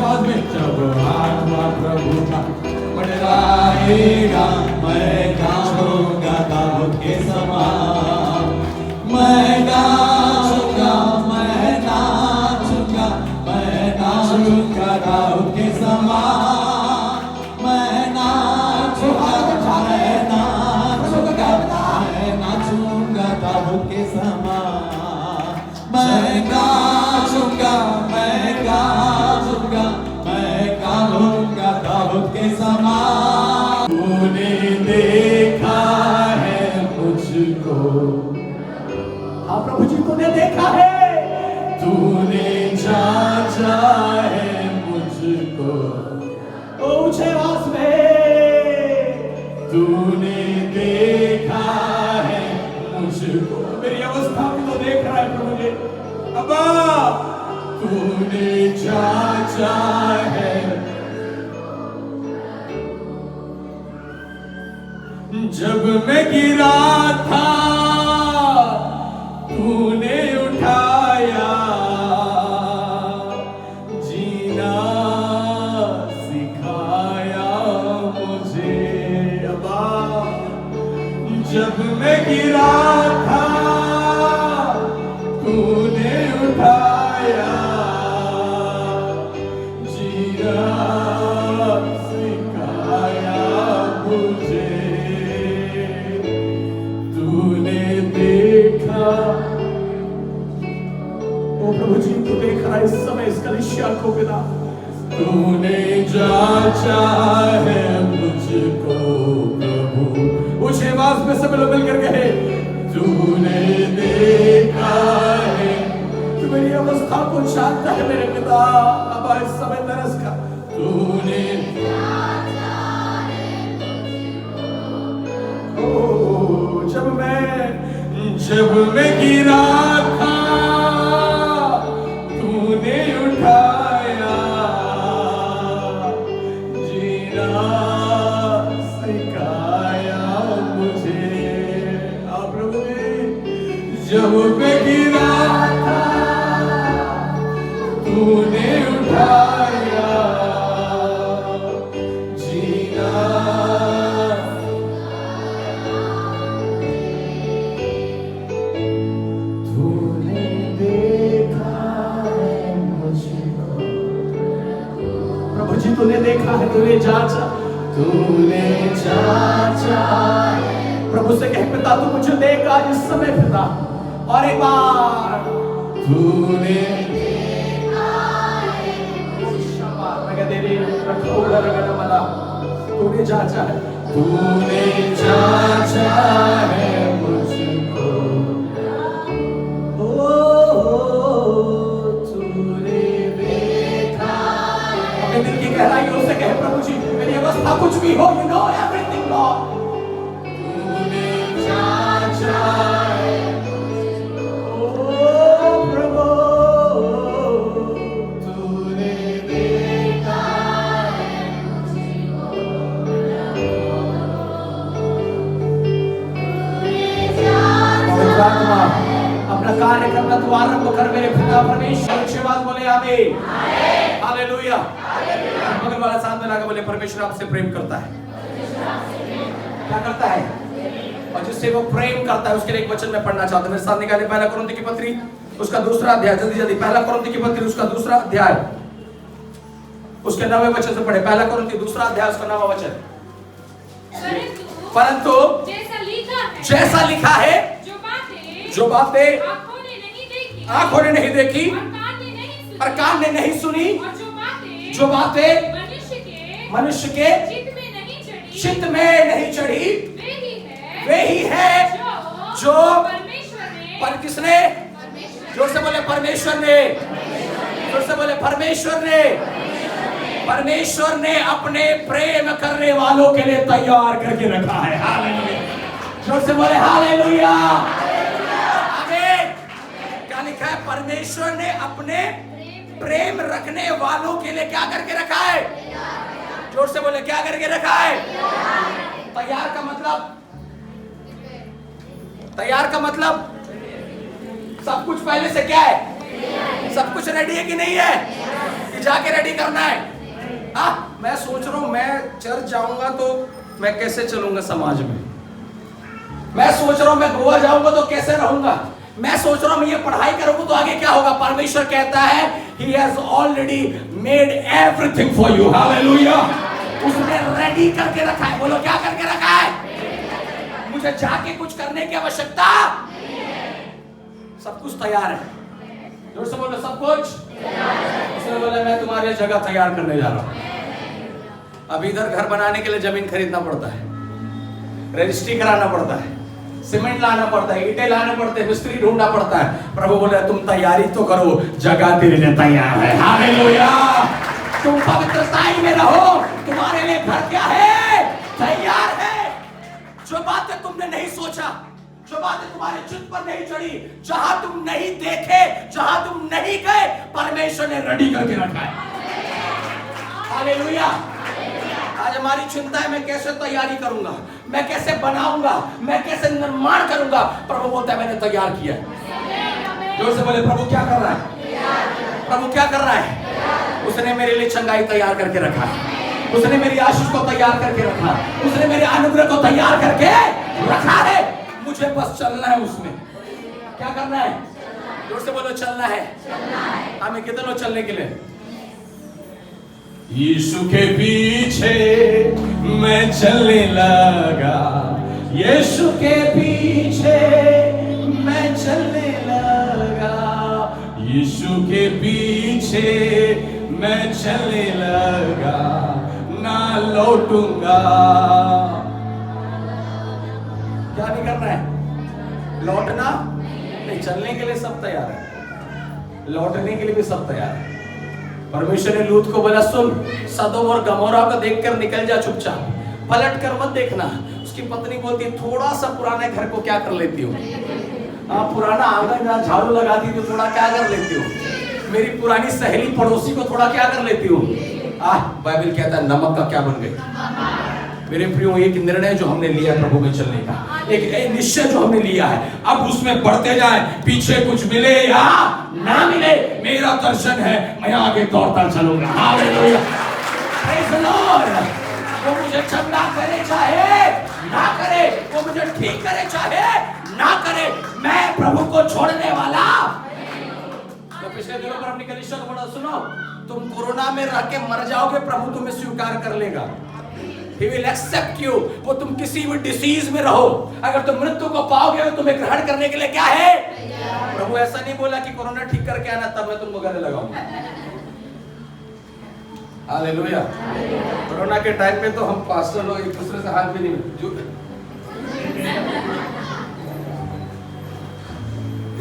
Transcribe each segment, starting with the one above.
आवाज में, जब आत्मा प्रभु का मंडराएगा, मैं गाऊंगा दाऊद के समान, मैं गाऊंगा, मैं नाचूंगा, मैं नाचूंगा दाऊद के समान, मैं नाचूंगा, मैं नाचूंगा, मैं नाचूंगा दाऊद के समान, मैं गाऊंगा, मैं गाऊंगा, मैं गाऊंगा दाऊद के समान। तूने देखा है मुझको, हाँ प्रभु जी तूने देखा है, तूने जांचा है मुझको, ऊंचे आवाज में, तूने देखा है मुझको, मेरी अवस्था भी तो देख रहा है प्रभु जी, अब्बा तूने जांचा है, जब मैं गिरा था तूने उठाया, जीना सिखाया मुझे, अब्बा जब मैं गिरा था तूने उठाया, जीना सिखाया मुझे, तूने देखा। ओ प्रभु जी तू देख रहा है इस समय इस कलीसिया को पिता, तूने जांचा है मुझको प्रभु, ऊंची आवाज में सब लोग मिलकर कहे, तूने देखा है, तू मेरी अवस्था को जानता है मेरे पिता, अब इस समय तरस का, तूने जांचा है मुझको, जब मैं गिरा था तूने उठाया, जीना सिखाया मुझे, आप प्रभु जी जब मैं गिरा था तूने उठाया, जीना तूने देखा है, तूने जांचा, तूने जांचा है, प्रभु से कह पिता तू मुझे देख आज इस समय पिता, और एक बार तूने देखा है मुझको, मैं कह दे रही रखो मला, तूने जांचा है, तूने जांचा है मुझको, दिल की गहराइयों से कहे प्रभु जी मेरी अवस्था कुछ भी हो, you know everything Lord, तूने जांचा है, ओ प्रभु तूने देखा है मुझको, पवित्र आत्मा अपना कार्य करना तू आरंभ कर मेरे पिता परमेश्वर, अच्छी बात बोले आमीन, हालेलुया। बगल वाला साथ में लाकर बोले परमेश्वर आपसे प्रेम करता है, क्या करता है, और जिससे वो प्रेम करता है उसके लिए एक वचन में पढ़ना चाहता हूं, मेरे साथ निकाले पहला कुरिन्थी की पत्री उसका दूसरा अध्याय, जल्दी जल्दी, पहला कुरिन्थी की पत्री उसका दूसरा अध्याय उसके 9वें वचन से पढ़े, पहला कुरिन्थी दूसरा अध्याय उसका 9वां वचन, परंतु जैसा लिखा है, जो बातें आंखों ने नहीं देखी और कान ने नहीं सुनी, जो बातें मनुष्य के चित्त में नहीं चढ़ी, वे ही है जो पर किसने, जोर से बोले परमेश्वर ने, जोर से बोले परमेश्वर ने अपने प्रेम करने वालों के लिए तैयार करके रखा है, हालेलुया, जोर से बोले हालेलुया, आमीन। क्या लिखा है, परमेश्वर ने अपने प्रेम रखने वालों के लिए क्या करके रखा है, जोर से बोले क्या करके रखा है, तैयार का मतलब सब कुछ पहले से क्या है, सब कुछ रेडी है कि नहीं है, जाके रेडी करना है। मैं सोच रहा हूं मैं चर्च जाऊंगा तो मैं कैसे चलूंगा समाज में, मैं सोच रहा हूं मैं गोवा जाऊंगा तो कैसे रहूंगा, मैं सोच रहा हूं मैं ये पढ़ाई करूंगा तो आगे क्या होगा। परमेश्वर कहता है He has already made everything for you. Hallelujah. उसने रेडी करके रखा है। बोलो क्या करके रखा है? मुझे जाके कुछ करने की आवश्यकता, सब कुछ तैयार है। जोर से बोलो सब कुछ। उसने बोला मैं तुम्हारे लिए जगह तैयार करने जा रहा हूं। अब इधर घर बनाने के लिए जमीन खरीदना पड़ता है, रजिस्ट्री कराना पड़ता है, सीमेंट लाना पड़ता है, ईंटें लाने पड़ते हैं, मिस्त्री ढूंढना पड़ता है। प्रभु बोले तुम तैयारी तो करो, जगह तेरे लिए तैयार है। हालेलुया। तुम पवित्रताई में रहो, तुम्हारे लिए घर क्या है? तैयार है। जो बातें तुमने नहीं सोचा, जो बातें तुम्हारे चित्त पर नहीं चढ़ी, जहां तुम नहीं देखे, जहां तुम नहीं गए, परमेश्वर ने रेडी करके रखा है। हालेलुया। आज हमारी चिंता है मैं कैसे तैयारी करूंगा, मैं कैसे बनाऊंगा, मैं कैसे निर्माण करूंगा। प्रभु बोलता है मैंने तैयार किया है। जोर से बोले प्रभु क्या कर रहा है? प्रभु क्या कर रहा है? उसने मेरे लिए चंगाई तैयार करके रखा है, उसने मेरी आशीष को तैयार करके रखा है, उसने मेरे अनुग्रह को तैयार करके रखा है। मुझे बस चलना है उसमें। क्या करना है? जोर से बोलो चलना है। हमें कितने लोग चलने के लिए? यीशु के पीछे मैं चलने लगा, यीशु के पीछे मैं चलने लगा, यीशु के पीछे मैं चलने लगा, ना लौटूंगा। क्या नहीं करना है? लौटना नहीं, चलने के लिए सब तैयार है, लौटने के लिए भी सब तैयार है। परमेश्वर ने लूत को बोला सुन, सदोम और गमोरा को देखकर निकल जा चुपचाप, पलट कर मत देखना। उसकी पत्नी बोलती थोड़ा सा पुराने घर को क्या कर लेती हूँ, पुराना आंगन जहाँ झाड़ू लगाती थी थोड़ा क्या कर लेती हूँ, मेरी पुरानी सहेली पड़ोसी को थोड़ा क्या कर लेती हूँ। बाइबल कहता है नमक का क्या बन गई। मेरे प्रियो एक निर्णय जो हमने लिया प्रभु में चलने का, एक निश्चय जो हमने लिया है, अब उसमें बढ़ते जाए, पीछे कुछ मिले या ना मिले, मेरा दर्शन है मैं आगे दौड़ता चलूंगा। हालेलुया। Praise the Lord. वो मुझे चंगा करे चाहे ना करे, वो मुझे ठीक करे चाहे ना करे, मैं प्रभु को छोड़ने वाला। तो पिछले दिनों पर अपनी कलीसिया को बड़ा सुनो, तुम कोरोना में रह के मर जाओगे, प्रभु तुम्हें स्वीकार कर लेगा। He will accept you। वो तुम किसी भी डिसीज में रहो, अगर तुम मृत्यु को पाओगे तो तुम्हें ग्रहण करने के लिए क्या है? प्रभु ऐसा नहीं बोला कि कोरोना ठीक करके आना तब मैं तुमको गले लगाऊंगा। हालेलुया। कोरोना के टाइम पे तो हम पास्टर लोग एक दूसरे से हाथ भी नहीं,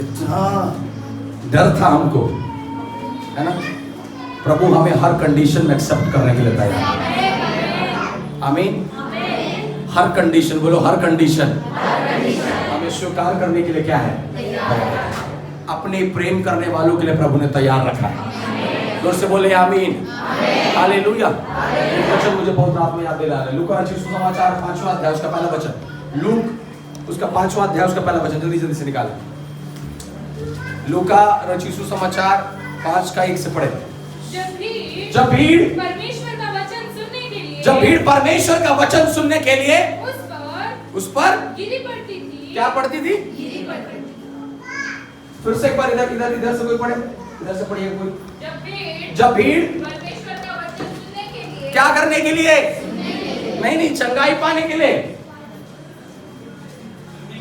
इतना डर था हमको, है ना। प्रभु हमें हर कंडीशन में एक्सेप्ट करने के लिए तैयार है। आमीन। हर कंडीशन, बोलो हर कंडीशन हमें स्वीकार करने के लिए क्या है? अपने प्रेम करने वालों के लिए प्रभु ने तैयार रखा है। जोर से बोले आमीन। हालेलुया। एक वचन मुझे बहुत रात में याद दिला रहा है, लूका रचित सुसमाचार 5वां अध्याय उसका पहला वचन, लूक उसका 5वां अध्याय उसका पहला वचन, जल्दी जल्दी से निकालें। लूका रचित सुसमाचार 5 का 1 से पढ़े। जब भीड़ परमेश्वर का वचन सुनने के लिए, जब भीड़ परमेश्वर का वचन सुनने के लिए उस पर गिरी पड़ती थी। क्या पड़ती थी? गिरी पड़ती थी। फिर से एक बार इधर से कोई पढ़े, इधर से पढ़िए कोई। जब भीड़ परमेश्वर का वचन सुनने के लिए, क्या करने के लिए? नहीं, चंगाई पाने के लिए।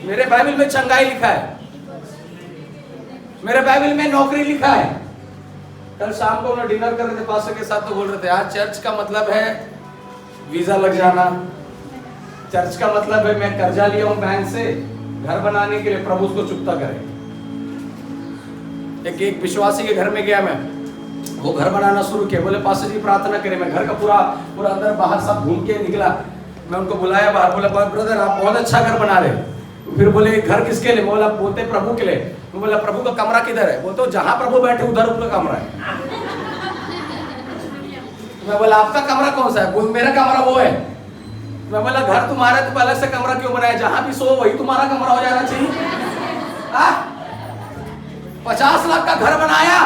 मेरे बाइबल में चंगाई लिखा है, मेरे बाइबल में नौकरी लिखा है। कल शाम को मैं डिनर कर रहे थे पास्टर के साथ, तो बोल रहे थे यार चर्च का मतलब है वीजा लग जाना, चर्च का मतलब है मैं कर्जा लिया हूं बैंक से घर बनाने के लिए, प्रभु उसको चुकता करे। एक विश्वासी के घर में गया मैं, वो घर बनाना शुरू किया, बोले पास्टर जी प्रार्थना करें। मैं घर का पूरा अंदर बाहर सब घूम के निकला, मैं उनको बुलाया बाहर, बोला ब्रदर आप बहुत अच्छा घर बना रहे। फिर बोले घर किसके लिए? बोला बोलते प्रभु के लिए। बोला प्रभु का कमरा किधर है? बोलते जहां प्रभु बैठे उधर उनका कमरा है। मैं बोला आपका कमरा कौन सा है? बोल मेरा कमरा वो है। मैं बोला घर तुम्हारा तो अलग से कमरा क्यों बनाया? जहां भी सो वही तुम्हारा कमरा हो जाना चाहिए। 50 लाख का घर बनाया,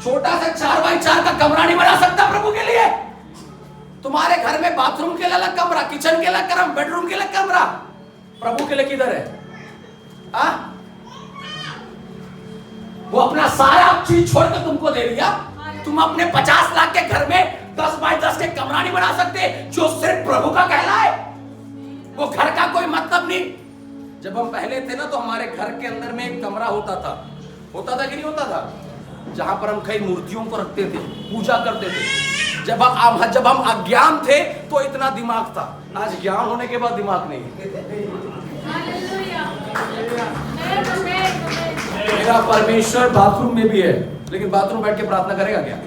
छोटा सा 4x4 का कमरा नहीं बना सकता प्रभु के लिए? तुम्हारे घर में बाथरूम के लिए अलग कमरा, किचन के अलग कमरा, बेडरूम के अलग कमरा, प्रभु के लिए किधर है? वो अपना सारा चीज छोड़कर तुमको दे दिया, तुम अपने 50 लाख के घर में 10x10 के कमरा नहीं बना सकते जो सिर्फ प्रभु का कहलाए? वो घर का कोई मतलब नहीं। जब हम पहले थे ना तो हमारे घर के अंदर में एक कमरा होता था कि नहीं होता था, जहां पर हम कई मूर्तियों को रखते थे, पूजा करते थे। जब हम अज्ञान थे तो इतना दिमाग था, आज ज्ञान होने के बाद दिमाग नहीं है। मेरा परमेश्वर बाथरूम में भी है, लेकिन बाथरूम बैठ के प्रार्थना करेगा क्या?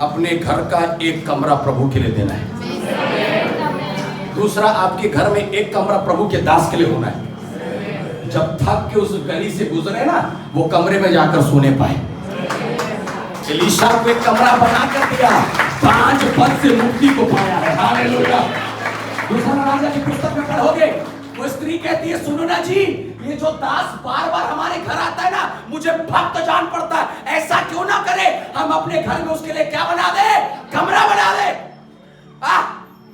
अपने घर का एक कमरा प्रभु के लिए देना है। दूसरा, आपके घर में एक कमरा प्रभु के दास के लिए होना है। जब थक के उस गली से गुजरे ना, वो कमरे में जाकर सोने पाए। एलीशा को एक कमरा बना कर दिया, 5 पद से मुक्ति को पाया है। हालेलुया। दूसरा राजा की पुस्तक में पढ़ोगे, वो स्त्री कहती है, सुनो ना जी, ये जो दास बार बार हमारे घर आता है ना, मुझे भक्त जान पड़ता है। ऐसा क्यों ना करे, हम अपने घर में उसके लिए क्या बना दे? कमरा बना दे।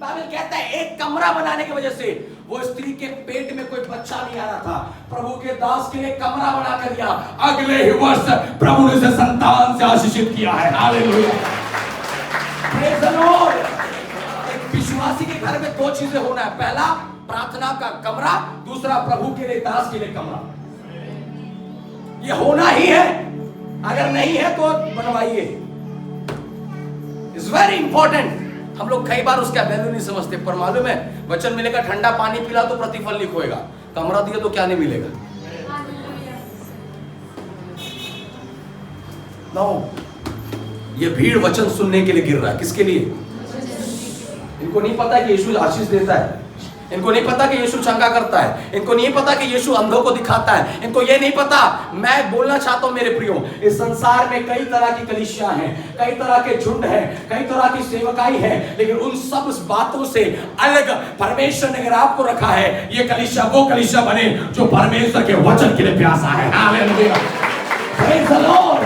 बाइबल कहता है एक कमरा बनाने की वजह से वो स्त्री के पेट में कोई बच्चा नहीं आ रहा था, प्रभु के दास के लिए कमरा बना कर दिया। अगले ही वर्ष प्रभु ने उसे संतान से आशीषित किया है। हालेलुया। Praise the Lord. एक विश्वासी के घर में 2 चीजें होना है, पहला प्रार्थना का कमरा, दूसरा प्रभु के लिए दास के लिए कमरा। ये होना ही है, अगर नहीं है तो बनवाइए। It's very important. हम लोग कई बार उसका वैल्यू नहीं समझते, पर मालूम है वचन मिलेगा, ठंडा पानी पिला तो प्रतिफल नहीं खोएगा, कमरा दिया तो क्या नहीं मिलेगा। नो, ये भीड़ वचन सुनने के लिए गिर रहा है। किसके लिए? इनको नहीं पता कि यीशु आशीष देता है, इनको नहीं पता कि यीशु चंगा करता है, इनको नहीं पता कि यीशु अंधों को दिखाता है, इनको ये नहीं पता। मैं बोलना चाहता हूं मेरे प्रियो, इस संसार में कई तरह की कलीसियां हैं, कई तरह के झुंड हैं, कई तरह की सेवकाई है, लेकिन उन सब बातों से अलग परमेश्वर ने अगर आपको रखा है, ये कलीसिया वो कलीसिया बने जो परमेश्वर के वचन के लिए प्यासा है। हालेलुया। Praise the Lord.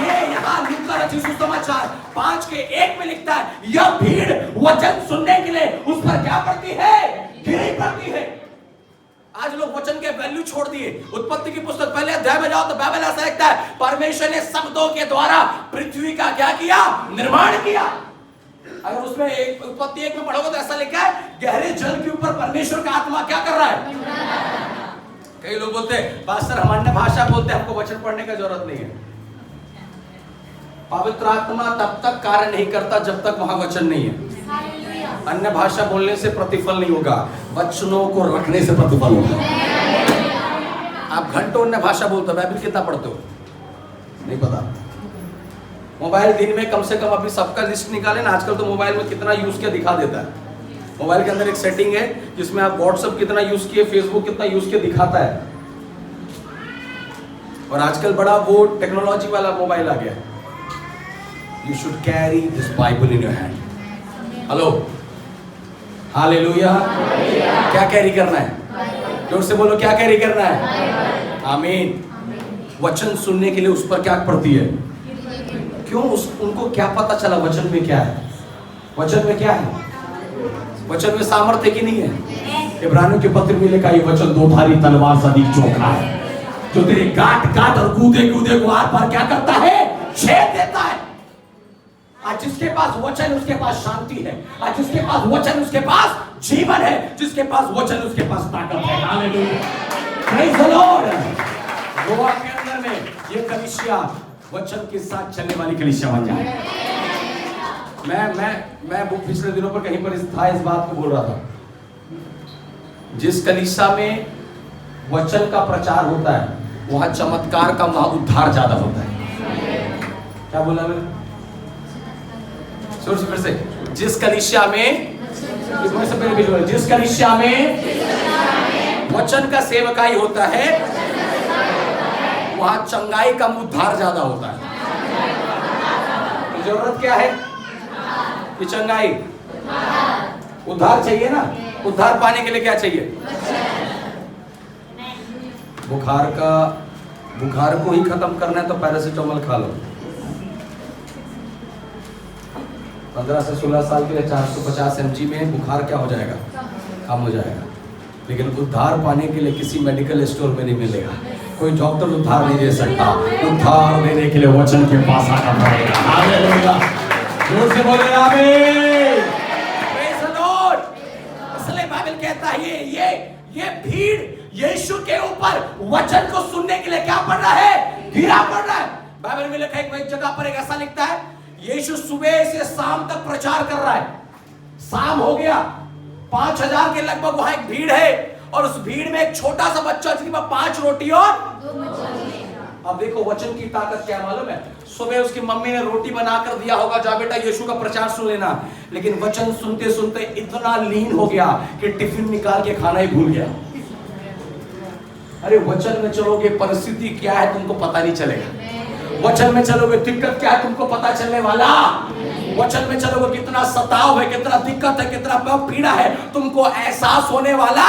ये यहां लूका रचित सुसमाचार 5:1 में लिखता है, यह भीड़ वचन सुनने के लिए उस पर क्या करती है? गिरी पड़ती है। आज लोग वचन के वैल्यू छोड़ दिए। उत्पत्ति की पुस्तक पहले अध्याय में जाओ तो बाइबल ऐसा लिखता है, परमेश्वर ने शब्दों के द्वारा पृथ्वी का क्या किया? निर्माण किया। अगर उसमें उत्पत्ति 1 में पढ़ोगे तो ऐसा लिखा है, गहरे जल के ऊपर परमेश्वर का आत्मा क्या कर रहा है? कई लोग बोलते हैं, पास्टर हम अन्य भाषा बोलते हैं, हमको वचन पढ़ने की जरूरत नहीं है। पवित्र आत्मा तब तक कार्य नहीं करता जब तक वहां वचन नहीं है। अन्य भाषा बोलने से प्रतिफल नहीं होगा, वचनों को रखने से प्रतिफल होगा। आप घंटों अन्य भाषा बोलते हो, बाइबल कितना पढ़ते हो? नहीं पता। मोबाइल दिन में कम से कम अभी सबका लिस्ट निकाले ना, आजकल तो मोबाइल में कितना यूज किया दिखा देता है। मोबाइल के अंदर एक सेटिंग है जिसमें आप व्हाट्सएप कितना यूज किए, फेसबुक कितना यूज किया दिखाता है। और आजकल बड़ा वो टेक्नोलॉजी वाला मोबाइल आ गया है। You should carry this Bible in your hand. Hello, hallelujah. क्या कैरी करना है? जोर से बोलो, क्या कैरी करना है? आमीन। वचन सुनने के लिए उस पर क्या पड़ती है? क्यों? उनको क्या पता चला वचन में क्या है? वचन में क्या है? वचन में सामर्थ्य की नहीं है। इब्रानियों के पत्र में लिखा, ये वचन 2 धारी तलवार से अधिक चौखा है, जो तेरे गांठ और कूदे को आर पार क्या करता है? छेद देता है। आज जिसके पास वचन उसके पास शांति है, आज जिसके पास वचन उसके पास जीवन है, जिसके पास वचन उसके पास ताकत है। Hallelujah. Praise the Lord. Goa के अंदर में ये कलीसिया वचन के साथ चलने वाली कलीसिया बन जाए। मैं पिछले दिनों पर कहीं पर इस बात को बोल रहा था, जिस कलीसिया में वचन का प्रचार होता है वहां चमत्कार का वहां उद्धार ज्यादा होता है। क्या बोला मैंने? फिर से, जिस कलीसिया में जिस कलीसिया में वचन का सेवकाई होता है वहां चंगाई का उद्धार ज्यादा होता है। जरूरत क्या है कि चंगाई उद्धार चाहिए ना। उद्धार पाने के लिए क्या चाहिए? बुखार को ही खत्म करना है तो पैरासीटामोल खा लो। 15 से 16 साल के लिए 450 mg में बुखार क्या हो जाएगा, कम हो जाएगा। लेकिन उद्धार पाने के लिए किसी मेडिकल स्टोर में नहीं मिलेगा। कोई डॉक्टर उद्धार नहीं दे सकता। उद्धार देने के लिए वचन के पास आना पड़ेगा। हालेलुया, जोर से बोले आमीन। Praise the Lord. इसलिए बाइबल कहता है ये भीड़ यीशु के ऊपर वचन को सुनने के लिए क्या पड़ रहा है, गिरा पड़ रहा है। बाइबल में लिखा है, एक जगह पर एक ऐसा लिखता है, यीशु सुबह से शाम तक प्रचार कर रहा है। शाम हो गया, 5000 के लगभग वहां एक भीड़ है, और उस भीड़ में एक छोटा सा बच्चा जिसके पास 5 रोटी और 2 मछली। अब देखो वचन की ताकत क्या मालूम है। सुबह उसकी मम्मी ने रोटी बनाकर दिया होगा, जा बेटा यीशु का प्रचार सुन लेना। लेकिन वचन सुनते सुनते इतना लीन हो गया कि टिफिन निकाल के खाना ही भूल गया। अरे वचन में चलोगे परिस्थिति क्या है तुमको पता नहीं चलेगा। वचन में चलोगे दिक्कत क्या है तुमको पता चलने वाला। वचन में चलोगे कितना सताव है, कितना दिक्कत है, कितना पीड़ा है, तुमको एहसास होने वाला।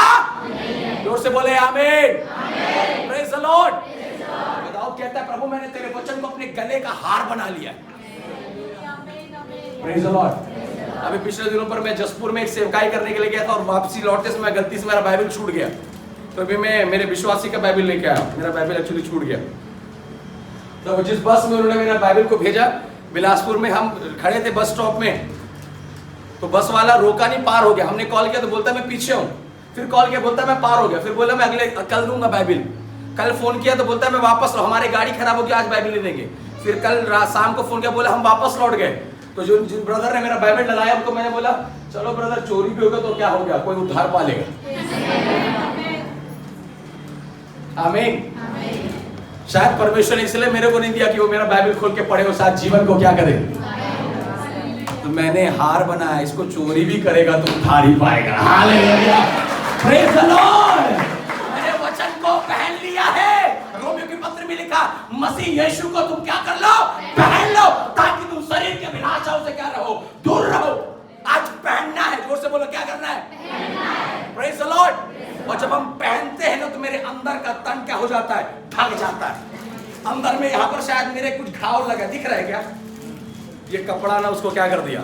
जोर से बोले आमीन। Praise the Lord. दाऊद कहता है, प्रभु मैंने तेरे वचन को अपने गले का हार बना लिया। Praise the Lord. अभी पिछले दिनों पर मैं जसपुर में एक सेवकाई करने के लिए गया था, और वापसी लौटते समय गलती से मेरा बाइबल छूट गया। तो अभी मैं मेरे विश्वासी का बाइबल लेके आया। मेरा बाइबल एक्चुअली छूट गया। तो जिस बस में उन्होंने मेरा बाइबल को भेजा, बिलासपुर में हम खड़े थे बस स्टॉप में, तो बस वाला रोका नहीं, पार हो गया। हमने कॉल किया तो बोलता मैं पीछे हूँ। फिर कॉल किया, बोलता मैं पार हो गया। फिर बोला मैं कल दूंगा बाइबल। कल फोन किया तो बोलता मैं वापस लौट, हमारी गाड़ी खराब हो गई, आज बाइबल नहीं देंगे। फिर कल शाम को फोन किया, बोला हम वापस लौट गए। तो जिन ब्रदर ने मेरा बाइबल डलाया उनको मैंने बोला, चलो ब्रदर चोरी भी होगा तो क्या हो गया, कोई उद्धार पा लेगा। आमीन। शायद परमेश्वर ने इसलिए मेरे को नहीं दिया कि वो मेरा बाइबल खोल के पढ़े और साथ जीवन को क्या करे। तो मैंने हार बनाया, इसको चोरी भी करेगा तो उद्धार ही पाएगा। Hallelujah, praise the Lord. मैंने वचन को पहन लिया है। रोमियो के पत्र में लिखा, मसीह यीशु को तुम क्या कर लो, पहन लो, ताकि तुम शरीर के अभिलाषाओं से क्या रहो, दूर रहो। आज पहनना है। जोर से बोलो, क्या करना है, पहनना है। Praise the Lord. और जब हम पहनते हैं ना तो मेरे अंदर का तन क्या हो जाता है, ढक जाता है। अंदर में यहाँ पर शायद मेरे कुछ घाव लगा, दिख रहा है क्या, ये कपड़ा ना उसको क्या कर दिया।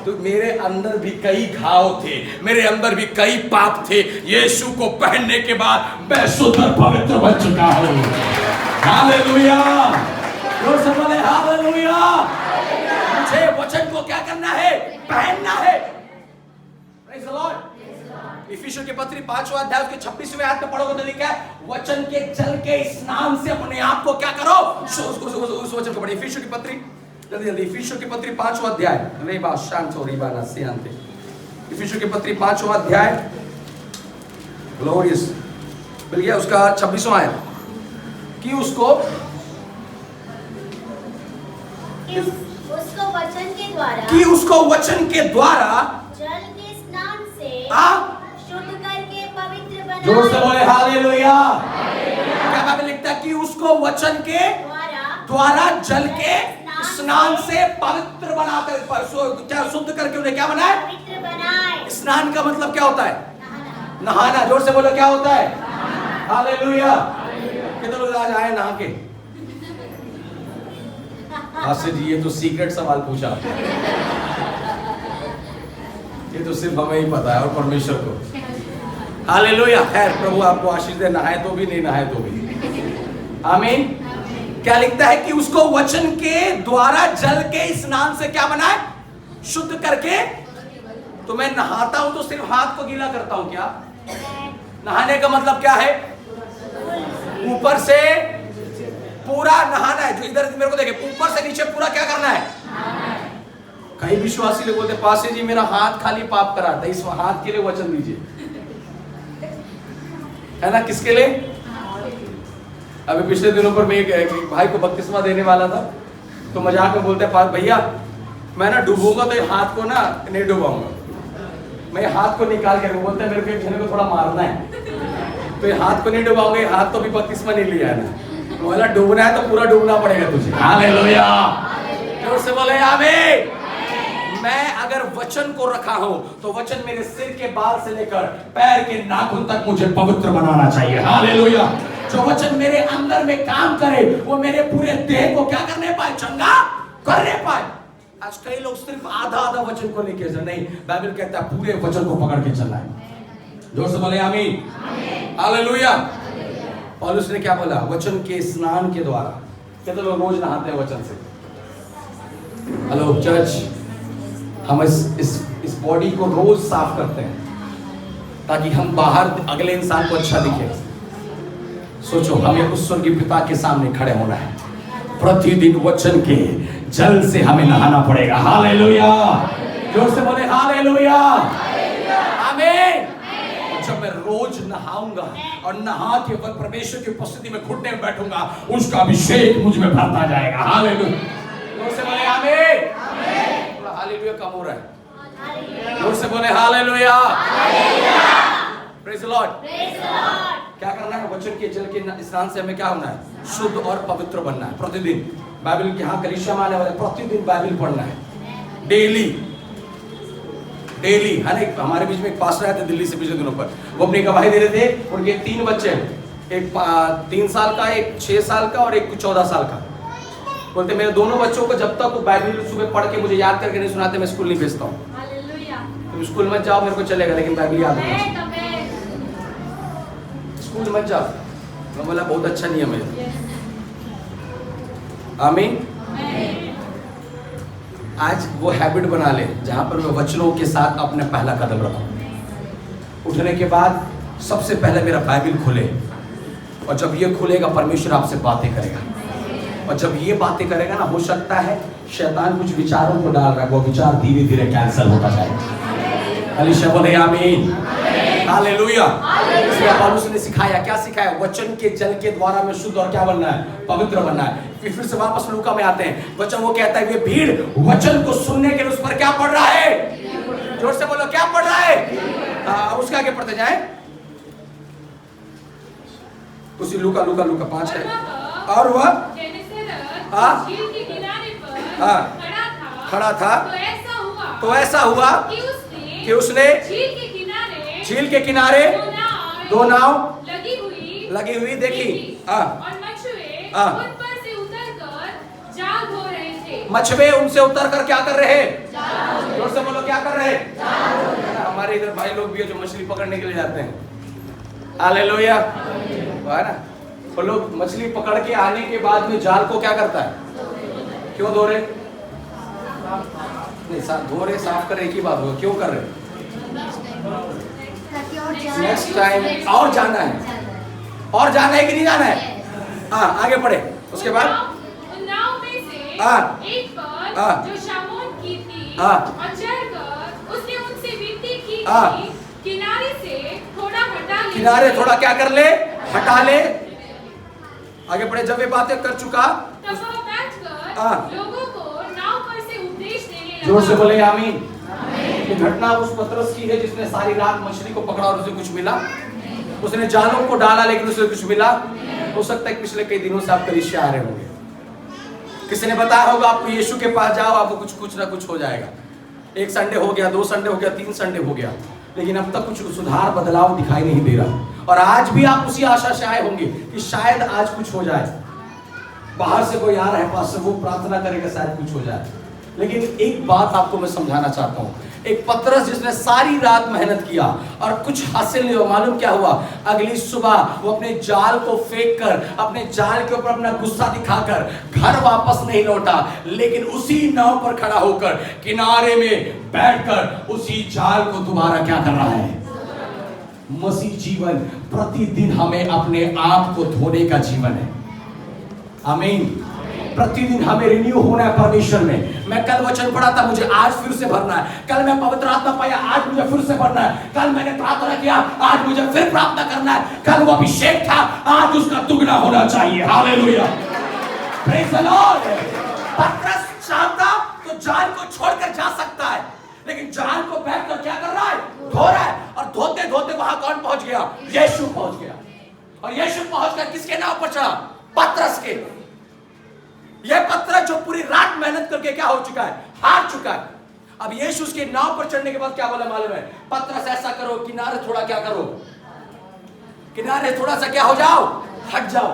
तो मेरे अंदर भी कई घाव थे, मेरे अंदर भी कई पाप थे। यीशु को पहनने के बाद मैं शुद्ध और पवित्र बन चुका हूँ। हालेलुया, जोर से बोले हालेलुया। मुझे वचन को क्या करना है, पहनना है। Praise the Lord. इफिसियों के पत्री 5वां अध्याय उसके 26वें आयत में पढ़ोगे तो लिखा है, वचन के जल के स्नान से अपने आप को क्या करो, उस वचन को पढ़िए। इफिसियों की पत्री, जल्दी जल्दी, इफिसियों की पत्री 5वां अध्याय, रे बा शांत हो री बा ना शांत। इफिसियों की पत्री 5वां अध्याय, ग्लोरियस, मिल गया उसका 26वां आयत, कि उसको वचन के द्वारा जल के स्नान से शुद्ध करके पवित्र बनाए। जोर से बोले हालेलुया। क्या बाइबल लिखता है कि उसको वचन के द्वारा जल के स्नान से पवित्र बनाकर, क्या शुद्ध करके उन्हें क्या बनाए, पवित्र बनाए। स्नान का मतलब क्या होता है, नहाना। जोर से बोलो, क्या होता है, हालेलुया। कितने लोग आज आए नहा के। आशीष जी ये तो सीक्रेट सवाल पूछा, ये तो सिर्फ हमें ही पता है और परमेश्वर को। हालेलुया। खैर प्रभु आपको आशीष दे, नहाए तो भी, नहीं नहाए तो भी। आमीन। क्या लिखता है कि उसको वचन के द्वारा जल के स्नान से क्या बनाए, शुद्ध करके। तो मैं नहाता हूं तो सिर्फ हाथ को गीला करता हूं क्या? नहाने का मतलब क्या है, ऊपर से पूरा नहाना है। जो इधर मेरे को देखे, ऊपर से नीचे पूरा क्या करना है। कई विश्वासी लोग बोलते पासे जी मेरा हाथ खाली पाप कराता है, इस हाथ के लिए वचन दीजिए, है ना। किसके लिए? अभी पिछले दिनों पर मैं एक भाई को बपतिस्मा देने वाला था, तो मजाक में बोलते हैं भैया मैं ना डूबूंगा तो ये हाथ को ना नहीं डुबाऊंगा, मैं हाथ को निकाल के। बोलते हैं मेरे को एक जने को थोड़ा मारना है, तो ये हाथ को नहीं डुबाऊंगा, ये हाथ तो भी बपतिस्मा नहीं लिया है ना। बोला डूबना है तो पूरा डूबना पड़ेगा तुझे। हालेलुया, जोर से बोले आमीन। मैं अगर वचन को रखा हूं तो वचन मेरे सिर के बाल से लेकर पैर के नाखून तक मुझे पवित्र बनाना चाहिए। हालेलुया। जो वचन मेरे अंदर में काम करे वो मेरे पूरे देह को क्या करने पाए, चंगा करने पाए। आज कई लोग सिर्फ आधा आधा वचन को लेके चल, नहीं, बाइबल कहता है पूरे वचन को पकड़ के चलना है। जोर से बोले आमीन। हालेलुया। पौलुस ने क्या बोला, वचन के स्नान के द्वारा। कहते लोग रोज नहाते हैं वचन से। हेलो चर्च, हम इस बॉडी को रोज साफ करते हैं ताकि हम बाहर अगले इंसान को अच्छा दिखे। सोचो, हमें उस स्वर्गीय पिता के सामने खड़े होना है। प्रतिदिन वचन के जल से हमें नहाना पड़ेगा। हालेलुया। जोर से बोले हालेलुया। आमीन। जब मैं रोज नहाऊंगा और नहा के वक्त परमेश्वर की उपस्थिति में घुटने में बैठूंगा, उसका अभिषेक मुझ में भरता जाएगा। हालेलुया। जोर से बोले आमीन। हालेलुया कम हो रहा है। जोर से बोले हालेलुया। Praise the Lord. क्या करना है, वचन के जल के स्नान से हमें क्या होना है, शुद्ध और पवित्र बनना है। प्रतिदिन बाइबल के यहाँ कलीसिया में आने वाले प्रतिदिन बाइबल पढ़ना है, डेली है ना। हमारे बीच में एक पास्टर आए थे दिल्ली से पिछले दिनों पर, वो अपनी गवाही दे रहे थे। उनके 3 बच्चे हैं, एक 3 साल का, एक 6 साल का और एक 14 साल का। बोलते मेरे दोनों बच्चों को जब तक वो बाइबल सुबह पढ़ के मुझे याद करके नहीं सुनाते, मैं स्कूल नहीं भेजता हूँ। तुम स्कूल मत जाओ, मेरे को चलेगा, लेकिन बाइबल याद होना। स्कूल मत जाओ। मैं बोला बहुत अच्छा नियम है। आमीन। आज वो हैबिट बना ले जहां पर मैं वचनों के साथ अपने पहला कदम रखूं। उठने के बाद सबसे पहले मेरा बाइबल खुले, और जब ये खुलेगा परमेश्वर आपसे बातें करेगा, और जब ये बातें करेगा ना, हो सकता है शैतान कुछ विचारों को डाल रहा है, वो विचार धीरे धीरे कैंसिल होता जाएगा। कलीसिया बोले आमीन। हालेलुया। इसलिए पौलुस ने सिखाया, क्या सिखाया, वचन के जल के द्वारा में शुद्ध और क्या बनना है, पवित्र बनना है। फिर से वापस लूका में आते हैं। वचन वो कहता है, ये भीड़ वचन को सुनने के लिए उस पर क्या पढ़ रहा है। जोर से बोलो, क्या पढ़ रहा है। उसके आगे पढ़ते जाए, उसी लूका 5 है। और वह खड़ा था। तो ऐसा हुआ कि उसने झील के किनारे 2 नाव लगी हुई देखी। और मछुए उन पर से उतरकर जाल धो रहे थे। मछुए उनसे उतर कर क्या कर रहे हैं, जोर से बोलो, क्या कर रहे हैं। हमारे इधर भाई लोग भी है जो मछली पकड़ने के लिए जाते हैं। हालेलुया। है ना, वो लोग मछली पकड़ के आने के बाद में जाल को क्या करता है, क्यों धो रहे, नहीं धो रहे, साफ कर रहे, एक ही बात होगा, क्यों कर रहे। नेक्स्ट टाइम और जाना है, और जाना है कि नहीं जाना है। हाँ आगे बढ़े। उसके बाद नाव में से एक पर जो शामोन की थी, और चढ़कर उसने उनसे विनती की कि किनारे से थोड़ा हटा ले। किनारे थोड़ा क्या कर ले, हटा ले। आगे बढ़े। जब ये बातें कर चुका, तब वह बैठकर लोगों को नाव पर से उपदेश देने लगा। जोर से बोले आमीन। ये घटना उस पतरस की है जिसने सारी रात मछली को पकड़ा और उसे कुछ मिला। उसने जालों को डाला लेकिन उसे कुछ मिला। हो सकता है पिछले कई दिनों से आप कलीसिया आ रहे होंगे, किसी ने बताया होगा आपको यीशु के पास जाओ, आपको कुछ ना कुछ हो जाएगा। 1 संडे हो गया, 2 संडे हो गया, 3 संडे हो गया, लेकिन अब तक कुछ सुधार बदलाव दिखाई नहीं दे रहा। और आज भी आप उसी आशा से आए होंगे कि शायद आज कुछ हो जाए। बाहर से कोई आ रहा है, पास से वो प्रार्थना करेगा शायद कुछ हो जाए। लेकिन एक बात आपको मैं समझाना चाहता हूँ, एक पतरस जिसने सारी रात मेहनत किया और कुछ हासिल नहीं हुआ, मालूम क्या हुआ, अगली सुबह वो अपने जाल को फेंक कर, अपने जाल के ऊपर अपना गुस्सा दिखाकर घर वापस नहीं लौटा, लेकिन उसी नाव पर खड़ा होकर किनारे में बैठकर उसी जाल को दोबारा क्या कर रहा है। मसीह जीवन प्रतिदिन हमें अपने आप को धोने का जीवन है। आमीन। प्रतिदिन हमें रिन्यू होना है परमेश्वर में। मैं कल वचन पढ़ा था, मुझे आज फिर से भरना है। कल मैं पवित्र आत्मा पाया, आज मुझे फिर से भरना है। कल मैंने प्रार्थना किया, आज मुझे फिर प्रार्थना करना है। कल वो अभिषेक था, आज उसका दुगना होना चाहिए। हालेलुया। Praise the Lord. पतरस चाहता तो जाल को छोड़कर जा सकता है, लेकिन जाल को बैठकर क्या कर रहा है, धो रहा है। और धोते धोते वहां कौन पहुंच गया, यीशु पहुंच गया। और यीशु पहुंचकर किसके नाव पर चढ़ा, पतरस के। यह पतरस जो पूरी रात मेहनत करके क्या हो चुका है, हार चुका है। अब यीशु उसके नाव पर चढ़ने के बाद क्या बोला मालूम है? पतरस ऐसा करो, किनारे थोड़ा क्या करो, किनारे थोड़ा सा क्या हो जाओ, हट जाओ।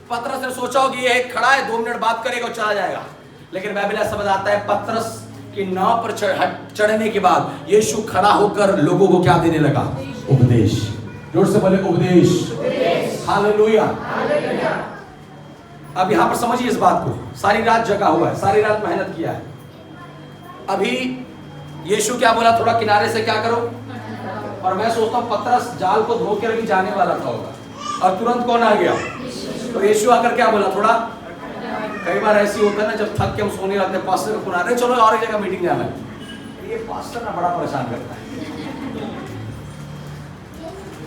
पतरस ने सोचा होगा ये खड़ा है, 2 मिनट बात करेगा और चला जाएगा, लेकिन बाइबल ऐसा बताता है पतरस की नाव पर चढ़ने के बाद यीशु खड़ा होकर लोगों को क्या देने लगा? उपदेश। जोर से बोले उपदेश। हालेलुया। अब यहां पर समझिए इस बात को, सारी रात जगा हुआ है, सारी रात मेहनत किया है। अभी यीशु क्या बोला? थोड़ा किनारे से क्या करो। और मैं सोचता हूं पतरस जाल को धो कर भी जाने वाला था होगा, और तुरंत कौन आ गया? तो यीशु आकर क्या बोला? थोड़ा, कई बार ऐसी होता है ना, जब थक के हम सोने लगते हैं, पास्टर को पुकारे चलो और एक जगह मीटिंग जाना है। ये पास्टर ना बड़ा परेशान करता है।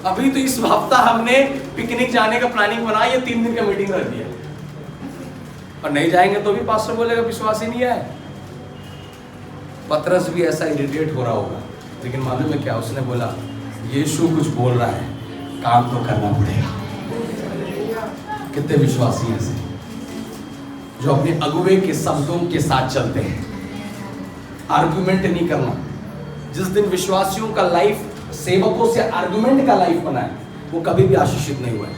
अभी तो इस हफ्ता हमने पिकनिक जाने का प्लानिंग बनाया, ये 3 दिन का मीटिंग रख दिया, और नहीं जाएंगे तो भी पास्टर बोलेगा विश्वास ही नहीं है। पतरस भी ऐसा इरिटेट हो रहा होगा, लेकिन मालूम है क्या? उसने बोला यीशु कुछ बोल रहा है, काम तो करना पड़ेगा। कितने विश्वासी हैं ऐसे जो अपने अगुवे के शब्दों के साथ चलते हैं, आर्गुमेंट नहीं करना। जिस दिन विश्वासियों का लाइफ सेवकों से आर्गुमेंट का लाइफ बना है, वो कभी भी आशीषित नहीं हुआ है।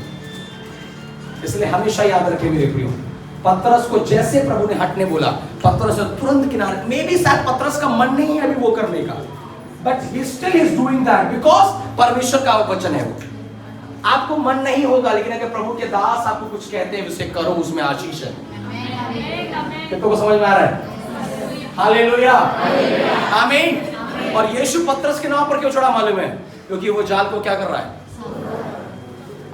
इसलिए हमेशा याद रखें मेरे प्रियो, पतरस को जैसे प्रभु ने हटने बोला, पतरस ने तुरंत किनारे। मे भी शायद पतरस का मन नहीं है अभी वो करने का, but he still is doing that because परमेश्वर का वचन है वो। आपको मन नहीं होगा, लेकिन अगर प्रभु के दास आपको कुछ कहते हैं उसे करो, उसमें आशीष है। कितनों को समझ में आ रहा है? हालेलुया, आमीन। और यीशु पतरस के नाव पर क्यों चढ़ा मालूम है? क्योंकि वो जाल को क्या कर रहा है?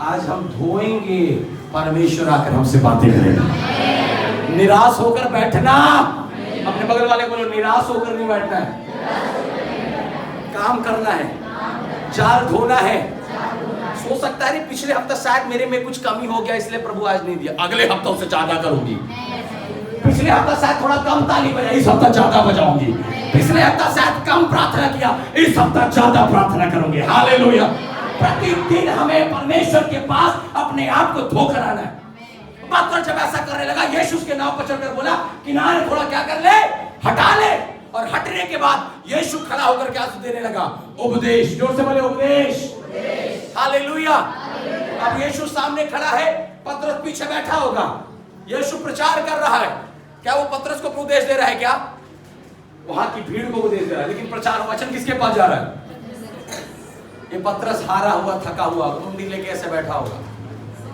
आज हम धोएंगे, परमेश्वर आकर हमसे बातें करेगा। निराश होकर बैठना, अपने बगल वाले को बोलो निराश होकर नहीं बैठना है, काम करना है, जाल धोना है। हो सकता है पिछले हफ्ता शायद मेरे में कुछ कमी हो गया इसलिए प्रभु आज नहीं दिया, अगले हफ्ता उससे ज्यादा करूंगी। पिछले हफ्ता शायद थोड़ा कम ताली बजाई, इस हफ्ता ज्यादा बजाऊंगी। पिछले हफ्ता शायद कम प्रार्थना किया, इस हफ्ता ज्यादा प्रार्थना करूंगी। हालेलुया। प्रतिदिन हमें परमेश्वर के पास अपने आप को धोकर आना है। पतरस जब ऐसा करने लगा, यीशु उसके नाव पर चढ़कर बोला किनारे थोड़ा क्या कर ले, हटा ले। और हटने के बाद यीशु खड़ा होकर क्या देने लगा? उपदेश। जोर से बोले उपदेश। हालेलुया। अब यीशु सामने खड़ा है, पतरस पीछे बैठा होगा। यीशु प्रचार कर रहा है, क्या वो पतरस को उपदेश दे रहा है? क्या वहां की भीड़ को उपदेश दे रहा है, लेकिन प्रचार वचन किसके पास जा रहा है? ये पतरस हारा हुआ, थका हुआ, मुंडी लेके ऐसे बैठा होगा।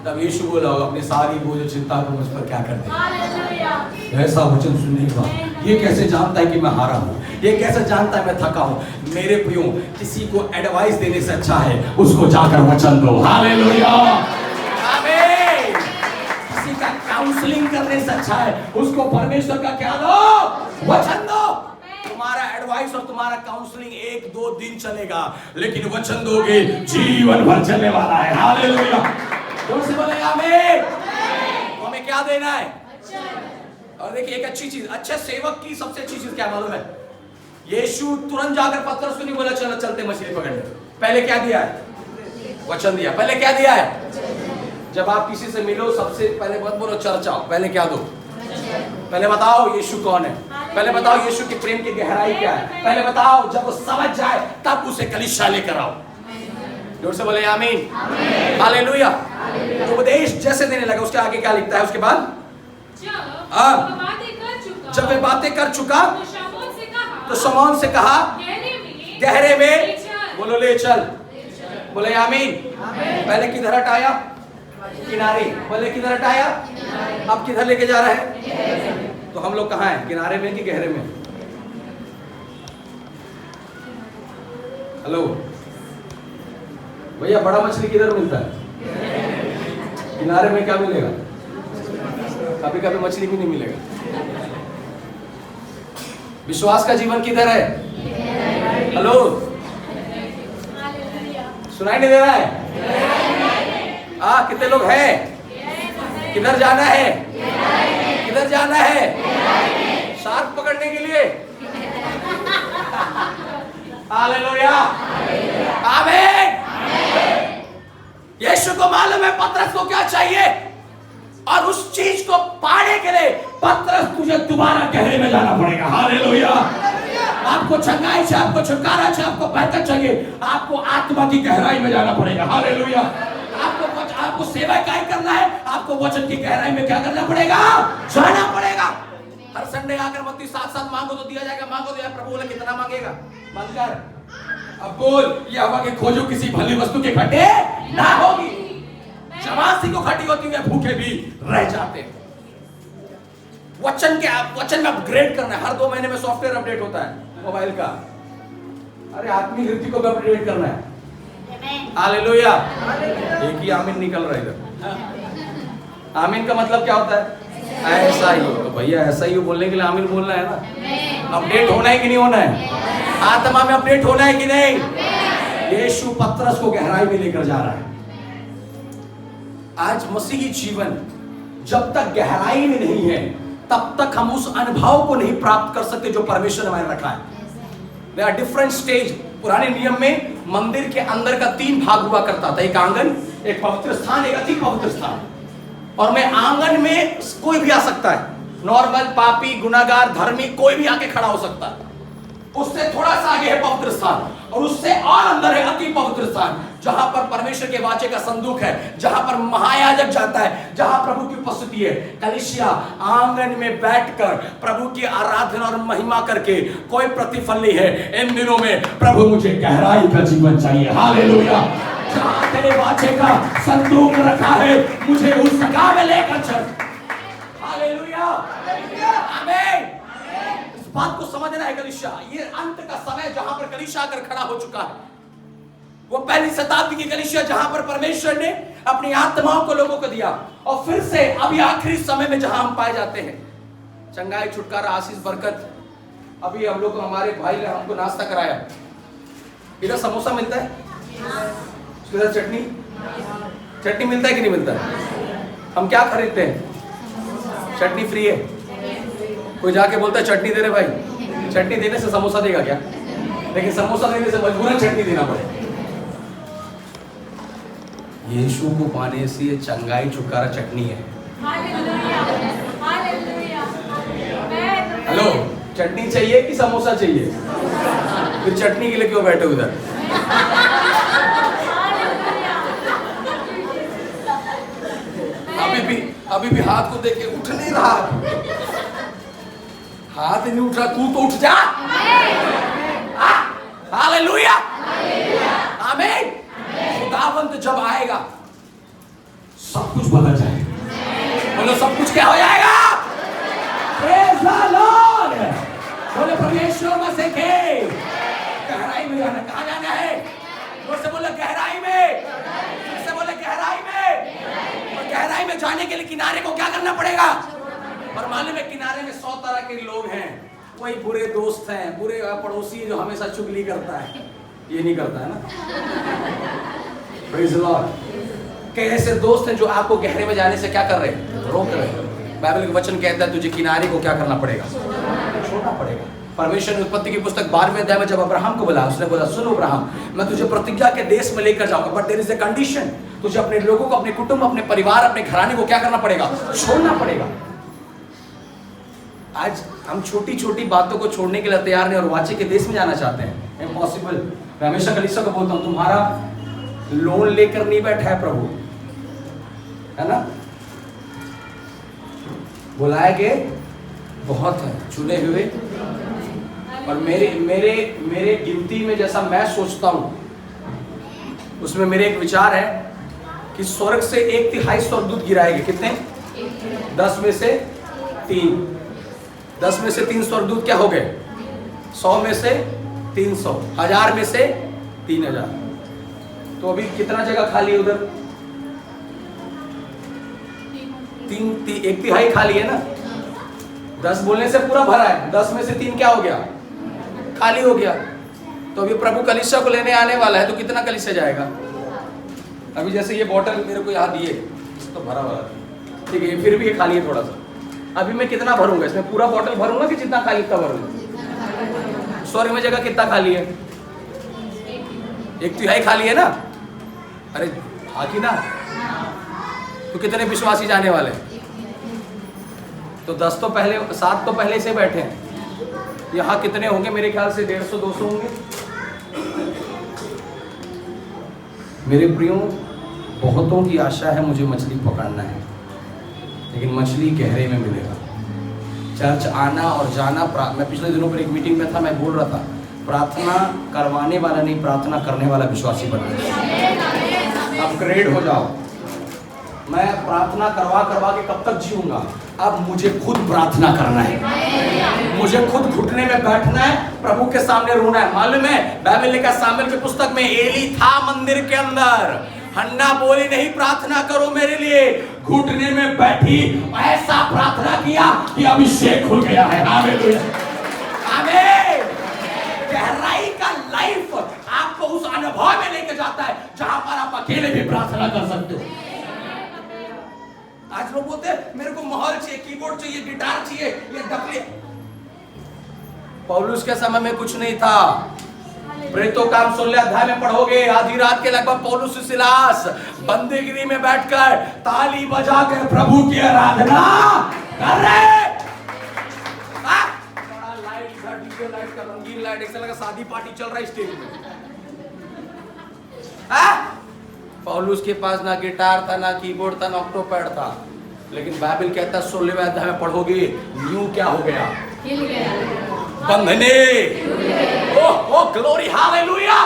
तब यीशु बोला होगा अपनी सारी बोझ चिंता को मुझ पर क्या कर दे। ऐसा वचन सुनने के बाद ये कैसे जानता है कि मैं हारा हूँ? ये कैसे जानता है मैं थका हूँ? मेरे प्रियो, किसी को एडवाइस देने से अच्छा है उसको जाकर वचन दो। हालेलुया, आमीन। किसी का काउंसलिंग करने से अच्छा है उसको परमेश्वर का क्या दो? वचन दो। तुम्हारा एडवाइस और तुम्हारा काउंसलिंग 1-2 दिन चलेगा, लेकिन वचन दोगे जीवन भर चलने वाला है। हालेलुया। जोर से बोले आमीन। तो हमें क्या देना है? और देखिए एक अच्छी चीज, अच्छे सेवक की सबसे अच्छी चीज क्या मालूम है? यीशु तुरंत जाकर पतरस को नहीं बोला चलो चलते मछली पकड़ने। पहले क्या दिया है? वचन दिया। पहले क्या दिया है? जब आप किसी से मिलो सबसे पहले मत बोलो चर्चा, पहले क्या दो? पहले बताओ यीशु कौन है, पहले बताओ यीशु की प्रेम की गहराई क्या है, पहले बताओ। जब वो समझ जाए तब उसे कलीसिया लेकर आओ। जोर से बोले आमीन। हालेलुया। उपदेश जैसे देने लगा, उसके आगे क्या लिखता है? उसके बाद जब वे बातें कर चुका तो शमौन से कहा गहरे में बोलो ले चल। बोले आमीन। पहले किधर हटाया? किनारे। बोले किधर हटाया? अब किधर लेके जा रहा है? तो हम लोग कहाँ हैं? किनारे में कि गहरे में? हेलो भैया, बड़ा मछली किधर मिलता है? किनारे में क्या मिलेगा? कभी कभी मछली भी नहीं मिलेगा। विश्वास का जीवन किधर है? हेलो, सुनाई नहीं दे रहा है? कितने लोग हैं? किधर जाना है? किधर जाना है? शार्क पकड़ने के लिए। हालेलुया, आमीन। यीशु को मालूम है पतरस को क्या चाहिए, और उस चीज को पाने के लिए पतरस तुझे दोबारा गहरे में जाना पड़ेगा। हालेलुया। आपको चंगाई चाहिए, आपको छुटकारा चाहिए, आपको बरकत चाहिए, आपको आत्मा की गहराई में जाना पड़ेगा। हालेलुया। आपको सेवा क्या करना है, आपको वचन की गहराई में क्या करना पड़ेगा, जाना पड़ेगा। हर संडे आकर मत साथ साथ मांगो तो दिया जाएगा, मांगो तो यार प्रभु बोले कितना मांगेगा, बंद कर। अब बोल, ये हवा के खोजो किसी भली वस्तु के खट्टे ना होगी। चमासी को खट्टी होती है, भूखे भी रह जाते हैं। वचन में अपग्रेड करना है। हर 2 महीने में सॉफ्टवेयर अपडेट होता है मोबाइल का। अरे आत्मिक रीति को भी अपडेट करना है। हालेलुया। एक ही आमीन निकल रहा है इधर। आमीन का मतलब क्या होता है, ऐसा ही हो। तो भैया ऐसा ही हो बोलने के लिए आमीन बोलना है ना। अपडेट होना है कि नहीं होना है, आत्मा में अपडेट होना है कि नहीं। यीशु पतरस को गहराई में लेकर जा रहा है। आज मसीही जीवन जब तक गहराई में नहीं है, तब तक हम उस अनुभव को नहीं प्राप्त कर सकते जो परमेश्वर ने हमारे रखा है। There are different stage। पुराने नियम में मंदिर के अंदर का 3 भाग हुआ करता था, एक आंगन, एक पवित्र स्थान, एक अति पवित्र स्थान। और मैं आंगन में कोई भी आ सकता है, नॉर्मल, पापी, गुनाहगार, धर्मी, कोई भी आके खड़ा हो सकता है। उससे थोड़ा सा आगे है पवित्र स्थान, और उससे और अंदर है अति पवित्र स्थान, जहां पर परमेश्वर के वाचे का संदूक है, जहां पर महायाजक जाता है, जहां प्रभु की उपस्थिति है। कलीसिया आंगन में बैठकर प्रभु की आराधना और महिमा करके कोई प्रतिफल नहीं है। इन दिनों में प्रभु मुझे गहराई का जीवन चाहिए। हालेलुया। जहां तेरे वाचे का संदूक रखा है, मुझे उस जगह में लेकर चल। हालेलुया। आमीन। इस बात को समझना है कलीसिया। ये अंत का समय जहां पर कलीसिया आकर खड़ा हो चुका है, वो पहली शताब्दी की कलीसिया जहां पर परमेश्वर ने अपनी आत्माओं को लोगों को दिया, और फिर से अभी आखिरी समय में जहां हम पाए जाते हैं। चंगाई, छुटकारा, आशीष, बरकत। अभी हम लोग, हमारे भाई ने हमको नाश्ता कराया। इधर समोसा मिलता है, इधर चटनी मिलता है कि नहीं मिलता है? हम क्या खरीदते हैं? चटनी फ्री है। कोई जाके बोलता है चटनी दे रहे भाई, चटनी देने से समोसा देगा क्या? लेकिन समोसा देने से मजबूरन चटनी देना पड़ेगा। यीशु को पाने से ये चंगाई, छुटकारा, चटनी है। हेलो, चटनी चाहिए कि समोसा चाहिए? फिर चटनी के लिए क्यों बैठे उधर? अभी भी हाथ को देख के उठ नहीं रहा, हाथ नहीं उठ रहा, तू तो उठ जा। हालेलुया। आमीन। खुदावंत जब आएगा सब कुछ बदल जाएगा। बोलो सब कुछ क्या हो जाएगा? Praise the Lord. बोले परमेश्वर में से के गहराई में जाना। कहाँ जाना है? जोर से बोले गहराई में। जोर से बोले गहराई में। और गहराई में जाने के लिए किनारे को क्या करना पड़ेगा? और मालूम है किनारे में 100 तरह के लोग हैं। कोई बुरे दोस्त हैं, बुरे पड़ोसी जो हमेशा चुगली करता है, ये नहीं करता है ना। Praise the Lord. कई ऐसे दोस्त हैं जो आपको गहरे में जाने से क्या कर रहे हैं? रोक रहे हैं। बाइबल का वचन कहता है तुझे किनारे को क्या करना पड़ेगा? छोड़ना पड़ेगा। परमेश्वर ने उत्पत्ति की पुस्तक 12वें अध्याय में जब अब्राहम को बोला, उसने बोला सुनो अब्राहम, मैं तुझे प्रतिज्ञा के देश में लेकर जाऊंगा, but there is a condition. तुझे अपने लोगों को, अपने कुटुंब, अपने परिवार, अपने घराने को क्या करना पड़ेगा? छोड़ना पड़ेगा। आज हम छोटी छोटी बातों को छोड़ने के लिए तैयार नहीं और वाचे के देश में जाना चाहते हैं। इम्पॉसिबल। मैं हमेशा कलीसिया को बोलता हूँ, तुम्हारा लोन लेकर नहीं बैठा है प्रभु, है ना। बुलाए गए बहुत है, चुने हुए। और मेरे गिनती में जैसा मैं सोचता हूँ, उसमें मेरे एक विचार है कि स्वर्ग से 1/3 स्वर्गदूत गिराएंगे। कितने? 10 में से 3। 10 में से 3 स्वर्गदूत क्या हो गए? 100 में से 300, 1000 में से 3000। तो अभी कितना जगह खाली है उधर? 1/3 खाली है ना। 10 बोलने से पूरा भरा है, 10 में से 3 क्या हो गया? खाली हो गया। तो अभी प्रभु कलीसिया को लेने आने वाला है, तो कितना कलीसिया जाएगा? अभी जैसे ये बोतल मेरे को यहाँ दिए तो भरा वाला, ठीक है, फिर भी ये खाली है थोड़ा सा। अभी मैं कितना भरूंगा इसमें? पूरा बोतल भरूंगा कि जितना खाली इतना भरूंगा? स्वर्ग में जगह कितना खाली है? 1/3 खाली है ना। अरे आखिर ना, तो कितने विश्वासी जाने वाले? तो 10 तो पहले, 7 तो पहले से बैठे हैं, यहाँ कितने होंगे? मेरे ख्याल से 150-200 होंगे। मेरे प्रियो, बहुतों की आशा है मुझे मछली पकड़ना है, लेकिन मछली गहरे में मिलेगा। चर्च आना और जाना, मैं पिछले दिनों पर एक मीटिंग में था, मैं बोल रहा था प्रार्थना करवाने वाला नहीं, प्रार्थना करने वाला विश्वासी बनना। अपग्रेड हो जाओ। मैं प्रार्थना करवा के कब तक जीऊंगा? अब मुझे खुद प्रार्थना करना है, मुझे खुद घुटने में बैठना है, प्रभु के सामने रोना है। मालूम है बाइबल लिखा सामुएल की पुस्तक में, एली था मंदिर के अंदर, हन्ना बोली नहीं प्रार्थना करो मेरे लिए, घुटने में बैठी ऐसा प्रार्थना किया कि अभिषेक हो गया है। हालेलुया, आमीन। गहराई का लाइफ आपको उस अनुभव में लेके जाता है जहां पर आप अकेले भी प्रार्थना कर सकते हो। आज लोग बोलते हैं मेरे को माहौल चाहिए, कीबोर्ड चाहिए, गिटार चाहिए, ये डफली। पौलुस के समय में कुछ नहीं था। प्रेरितों काम 16 अध्याय में पढ़ोगे, आधी रात के लगभग पौलुस सिलास बंदीगिरी में बैठकर ताली बजाकर प्रभु की आराधना कर रहे। बड़ा लाइट का, डीजे लाइट का, रंगीन लाइट, ऐसा लगा शादी पार्टी चल रहा है स्टेज में। पौलुस के पास ना गिटार था, ना कीबोर्ड था, ना ऑक्टोपैड था, लेकिन बाइबल कहता है 16वें अध्याय में पढ़ोगे, न्यू क्या हो गया? बंधने। ओह ग्लोरी, हालेलुया।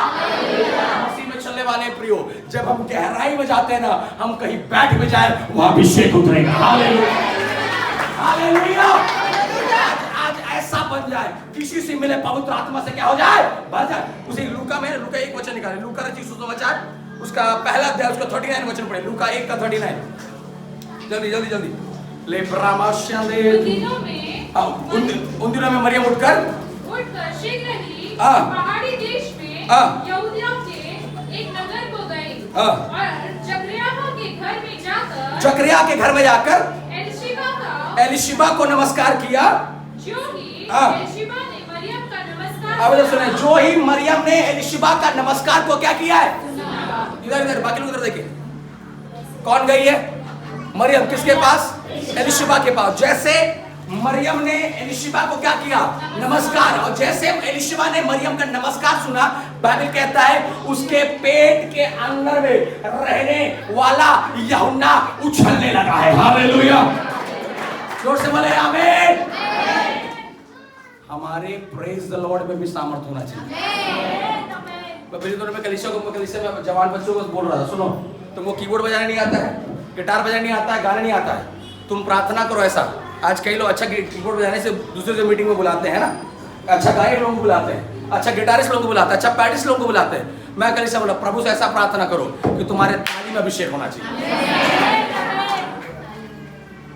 मसीह में चलने वाले प्रियो, जब हम गहराई में जाते हैं ना, हम कहीं बैठ भी जाए वहां अभिषेक उतरेगा। Hallelujah, hallelujah. आज ऐसा बन जाए, किसी से मिले पवित्र आत्मा से क्या हो जाए? भर जाए। उसी लूका में, लूका एक वचन निकाले, लूका रचित सुसमाचार उसका पहला अध्याय, उसका 39 वचन पढ़े, लूका 1 का 39। जल्दी जल्दी जल्दी। ले ब्राह्मण उन दिनों में मरियम उठकर शीघ्र ही पहाड़ी देश में यहूदियों के एक नगर को गई और जकरिया के घर में जाकर एलिशिबा को नमस्कार किया। जो ही एलिशिबा ने मरियम का नमस्कार, अब सुने, जो ही मरियम ने एलिशिबा का नमस्कार को क्या किया है? इधर इधर, बाकी लोग इधर देखिए। कौन गई है? मरियम। किसके पास? एलिशिबा के पास। जैसे मरियम ने एलिशिबा को क्या किया? नमस्कार। और जैसे एलिशिबा ने मरियम का नमस्कार सुना, बाइबल कहता है उसके पेट के अंदर में रहने वाला यूहन्ना उछलने लगा है। हालेलुया, जोर से बोले आमीन। हमारे प्रेज द लॉर्ड में भी सामर्थ होना चाहिए। मैं पहले दौर में कलीसिया में जवान बच्चों को बोल रहा था, सुनो, तुमको कीबोर्ड बजाने नहीं आता है, गिटार बजाने नहीं आता है, गाना नहीं आता है, तुम प्रार्थना करो ऐसा। आज कई लोग अच्छा कीबोर्ड बजाने से दूसरे से मीटिंग में बुलाते हैं ना, अच्छा गायक लोगों को बुलाते हैं, अच्छा गिटारिस्ट लोगों को बुलाते हैं, अच्छा पैडिस्ट लोगों को बुलाते हैं। मैं कलीसिया बोला, प्रभु से ऐसा प्रार्थना करो कि तुम्हारे ताली में अभिषेक होना चाहिए।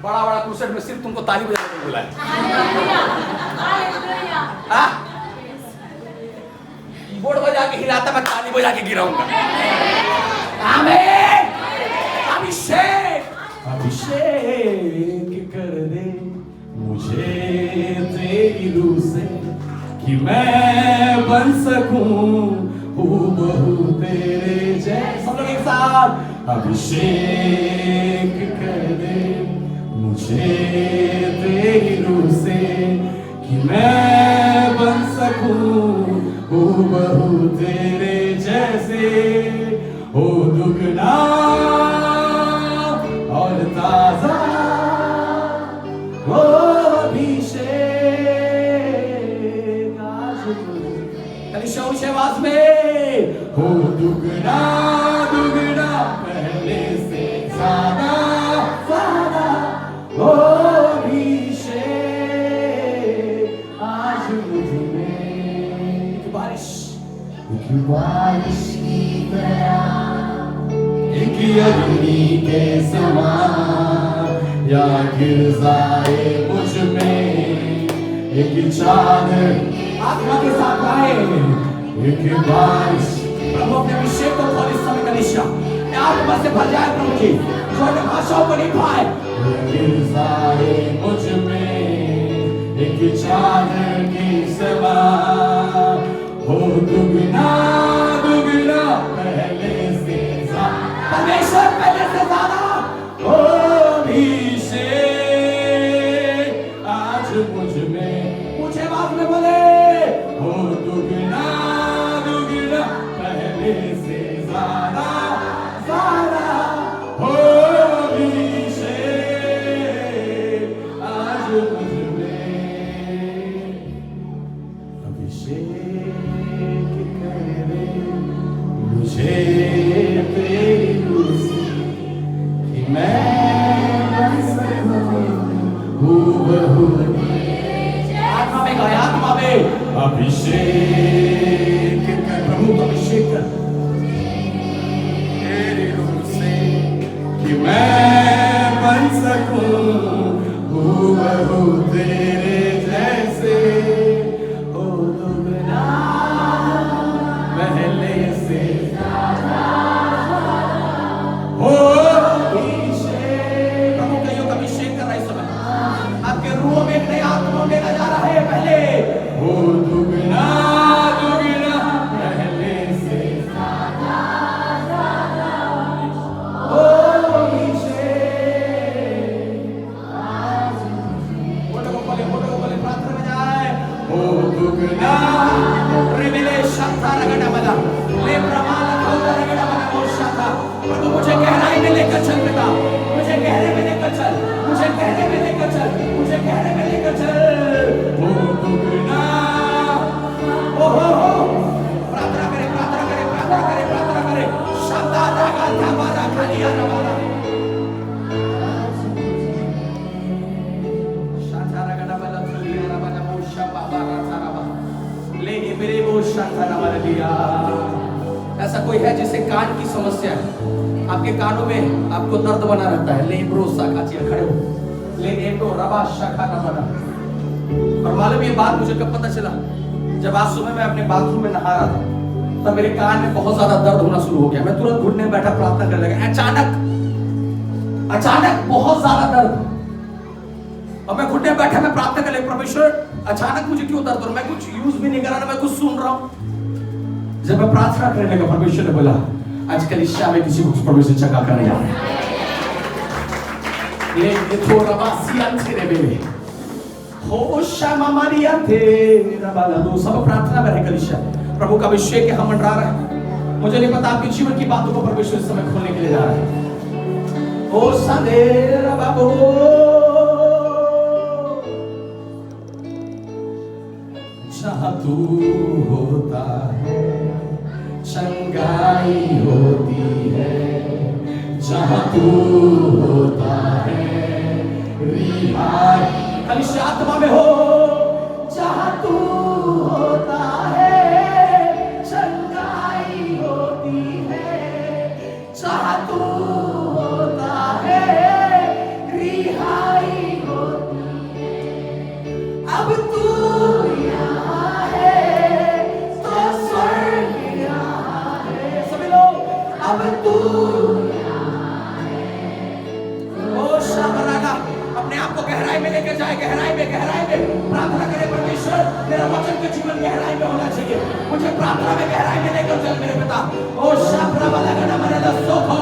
बड़ा बड़ा क्रूसेड में सिर्फ तुमको ताली बजाने को बुलाए, कीबोर्ड बजा के हिलाता, मैं ताली बजा के गिराऊंगा। आमीन। अभिषेक, अभिषेक कर दे मुझे तेरी रूह से कि मैं बन सकूं हूबहू तेरे जैसा। सब लोग एक साथ। अभिषेक कर दे मुझे तेरी रूह से कि मैं बन सकूं हूबहू तेरे जैसे, हो दुगना और ताजा हो अभिषेक। कलीसिया ऊंची आवाज में, हो दुगना दुगना पहले से ज्यादा ज्यादा हो अभिषेक आज मुझ में। एक बारिश की तरह, एक अग्नि के समान या गिर जाए मुझ में, एक चादर आत्मा के साथ आए, एक बारिश। प्रभु अपने अभिषेक को खोल इस समय कलीसिया, आत्मा से भर जाए प्रभु की, जो अन्य भाषाओं को नहीं पाए। गिर जाए मुझ में एक चादर की समान, हो दुगना दुगना पहले से ज्यादा, परमेश्वर पहले से ज्यादा हो अभिषेक आज मुझ में। मुझे बात में बोले मुझ में अभिषेक करे मुझे तेरी खुशी कि मैं बन सकूं हूबहू आत्मा में गाया, आत्मा में अभिषेक कर प्रभु का अभिषेक कर तेरी रूह से कि मैं बन सकूं हूबहू तेरे जैसे ओ दुगना पहले से हो अभिषेक। प्रभु का योग अभिषेक कर रहा है इस समय। आपके रूह में एक नया आत्मा लेना जा रहा है। पहले हो दुगना दुगना पहले से ओ फोटो को बोले प्रार्थना में जाए। हो दुगना रेवेलेशन तारा गड़ा बना ले प्रमाण खोदा गड़ा बना मोशाता। प्रभु मुझे गहराई में लेकर चल पिता, मुझे गहरे में लेकर चल, मुझे गहरे में लेकर चल, मुझे गहरे में लेकर चल। हो दुगना ओ हो प्रार्थना करे, प्रार्थना करे, प्रार्थना करे, प्रार्थना करे। शांता रागा धामारा खालिया रवाना शांता रागा बला खालिया रवाना मोशा बाबा राताराबा ले मेरे मोशा रावाना लिया। ऐसा कोई है जिसे कान की समस्या है, आपके कानों में आपको दर्द बना रहता है। ले ब्रोसा काचिया खड़े हो ले एटो रबा शाखा रवाना। और मालूम ये बात मुझे कब पता चला, जब आज सुबह मैं अपने बाथरूम में नहा रहा था तब मेरे कान में बहुत ज्यादा दर्द होना शुरू हो गया। मैं तुरंत घुटने में बैठा प्रार्थना करने लगा। अचानक बहुत ज्यादा दर्द। और मैं घुटने में बैठा मैं प्रार्थना करने लगा, परमेश्वर अचानक मुझे क्यों दर्द हो रहा है? मैं कुछ यूज भी नहीं कर रहा, मैं कुछ सुन रहा हूँ। जब मैं प्रार्थना करने लगा परमेश्वर ने बोला आज कलीसिया में किसी को परमेश्वर चंगा करने जा रहा है। ये थोड़ा बासियां तेरे मेरे होशा मारिया तेरा बाला दो। सब प्रार्थना में रहे कलीसिया। प्रभु का अभिषेक हम मंडरा रहे हैं। मुझे नहीं पता आपके जीवन की बातों को परमेश्वर इस समय खोलने के लिए जा रहा है। ओ संदेरा बाबू जहाँ तू होता है चंगाई होती है, जहाँ तू होता है रिहाई। कलीसिया आत्मा में हो, जहाँ तू होता है चंगाई होती है, जहाँ तू होता है रिहाई होती है। अब तू यहाँ है तो स्वर्ग यहाँ है। सभी लोग अब तू अपने आप को गहराई में लेकर जाए, गहराई में प्रार्थना करे। परमेश्वर मेरा वचन का जीवन गहराई में होना चाहिए, मुझे प्रार्थना में गहराई में लेकर चल मेरे पिता। ओ शाप्रा वाला गना मरे दसो को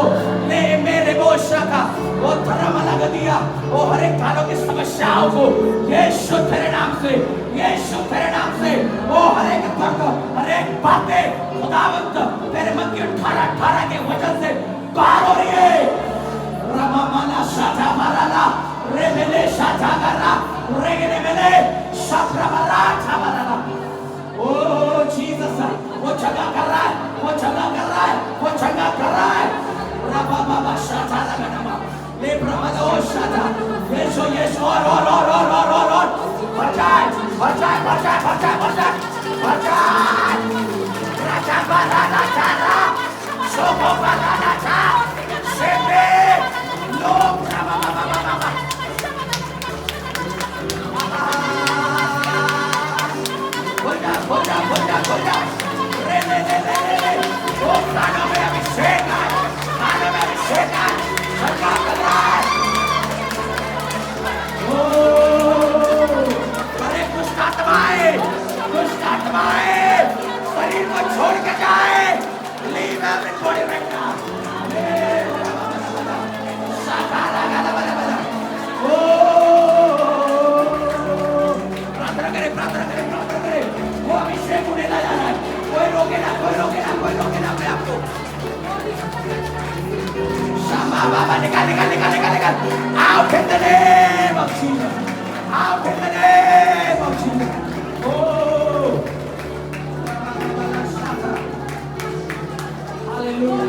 ले मेरे बोशा का वो थरा वाला गदिया ओ हर एक कालों की समस्याओं को यीशु तेरे नाम से, यीशु तेरे नाम से ओ हर एक दर्द, हर एक बातें खुदावंत तेरे मन की 18 के वचन से बाहर हो रही है। रमामाना शाटा माराला रेमेले शाटा करा रेगने मेले शाप्रा मारा छामाराला। ओ जीसस वो जगह कर रहा है, वो जगह कर रहा है, वो जगह कर रहा है। रबा बाबा शाटा लगना ले ब्रह्मदो शाटा यीशु यीशु और बचाए बचाए बचाए बचाए बचाए बचाए राजा बाराना चारा शोभा बाराना चारा शेबे लो ब्रह्मा बाबा बाबा Out in the name of Jesus. Oh. Hallelujah.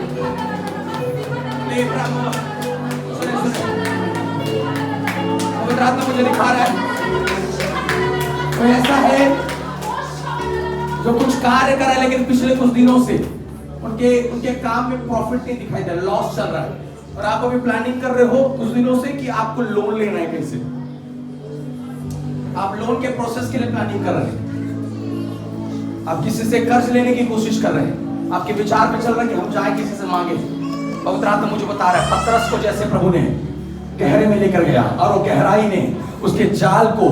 पवित्र आत्मा मुझे दिखा रहा है तो ऐसा है जो कुछ कार्य कर रहा है लेकिन पिछले कुछ दिनों से उनके काम में प्रॉफिट नहीं दिखाई दे रहा, लॉस चल रहा है और आप अभी प्लानिंग कर रहे हो कुछ दिनों से कि आपको लोन लेना है कैसे, आप लोन के प्रोसेस के लिए प्लानिंग कर रहे हैं, आप किसी से कर्ज लेने की कोशिश कर रहे हैं, आपके विचार में चल रहा है कि हम जाए किसी से मांगे। पवित्र आत्मा मुझे बता रहा है पतरस को जैसे प्रभु ने गहरे में लेकर गया और वो गहराई ने उसके जाल को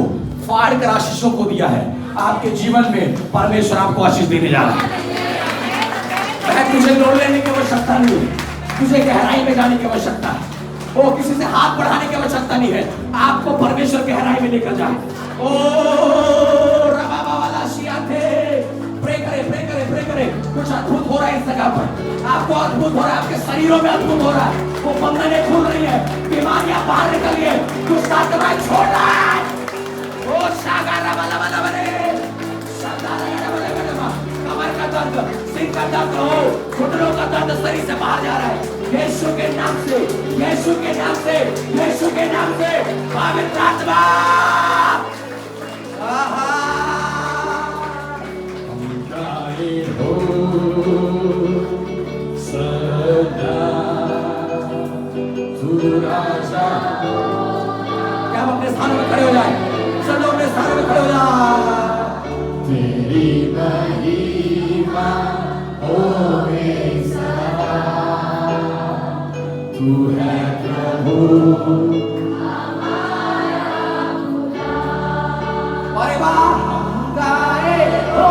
फाड़ कर आशीषों को दिया है, आपके जीवन में परमेश्वर आपको आशीष देने जा रहा है। तुझे लोन लेने की आवश्यकता नहीं है, तुझे गहराई में जाने की आवश्यकता है, वो किसी से हाथ बढ़ाने की आवश्यकता नहीं है, आपको परमेश्वर गहराई में लेकर जाए। ओ रबा वाला शियाते प्रे करे कुछ अद्भुत हो रहा है इस जगह पर, आपको अद्भुत हो रहा है, आपके शरीरों में अद्भुत हो रहा है, वो बंधनें खुल रही है, बीमारियां बाहर निकल रही है, कुछ ताकत छोड़ रहा है। ओ सागारा वाला बने कमर का दर्द, सिर का दर्द हो, घुटनों का दर्द शरीर से बाहर जा रहा है, यीशु के नाम से, यीशु के नाम से, यीशु के नाम से पवित्र आत्मा क्या हम अपने स्थानों में खड़े हो जाए, सब लोग अपने स्थानों में खड़े हो जाए। तेरी महिमा होवे सदा, तू है प्रभु अरे वाह गाए हो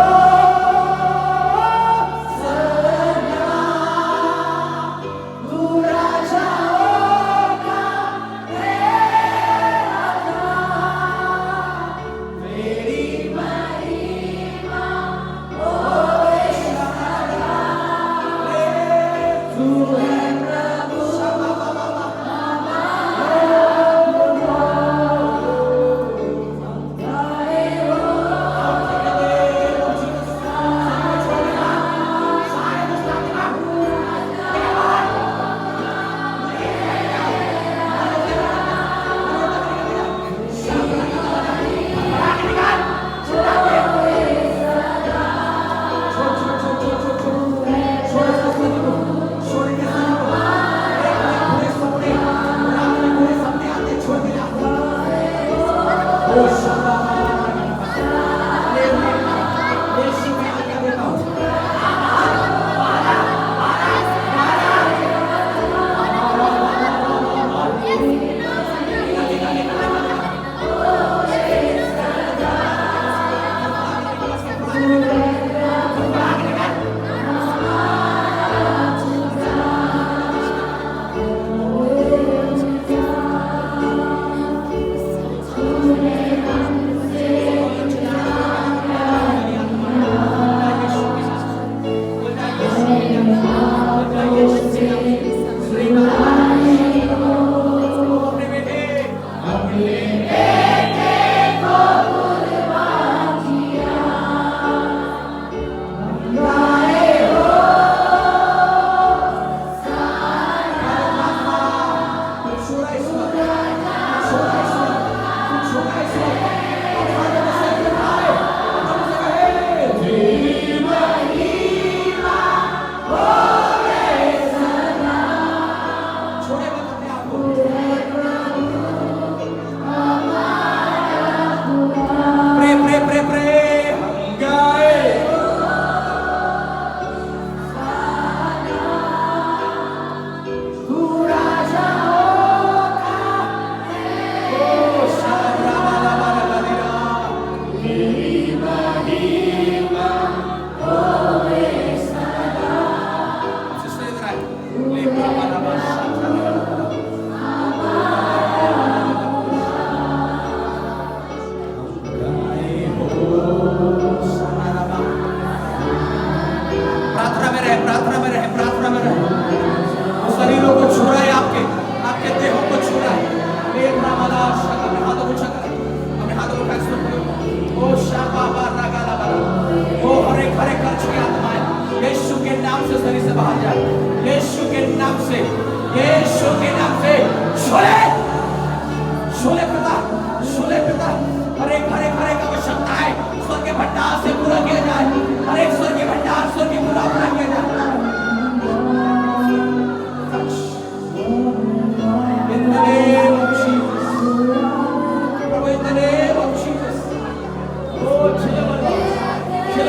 चले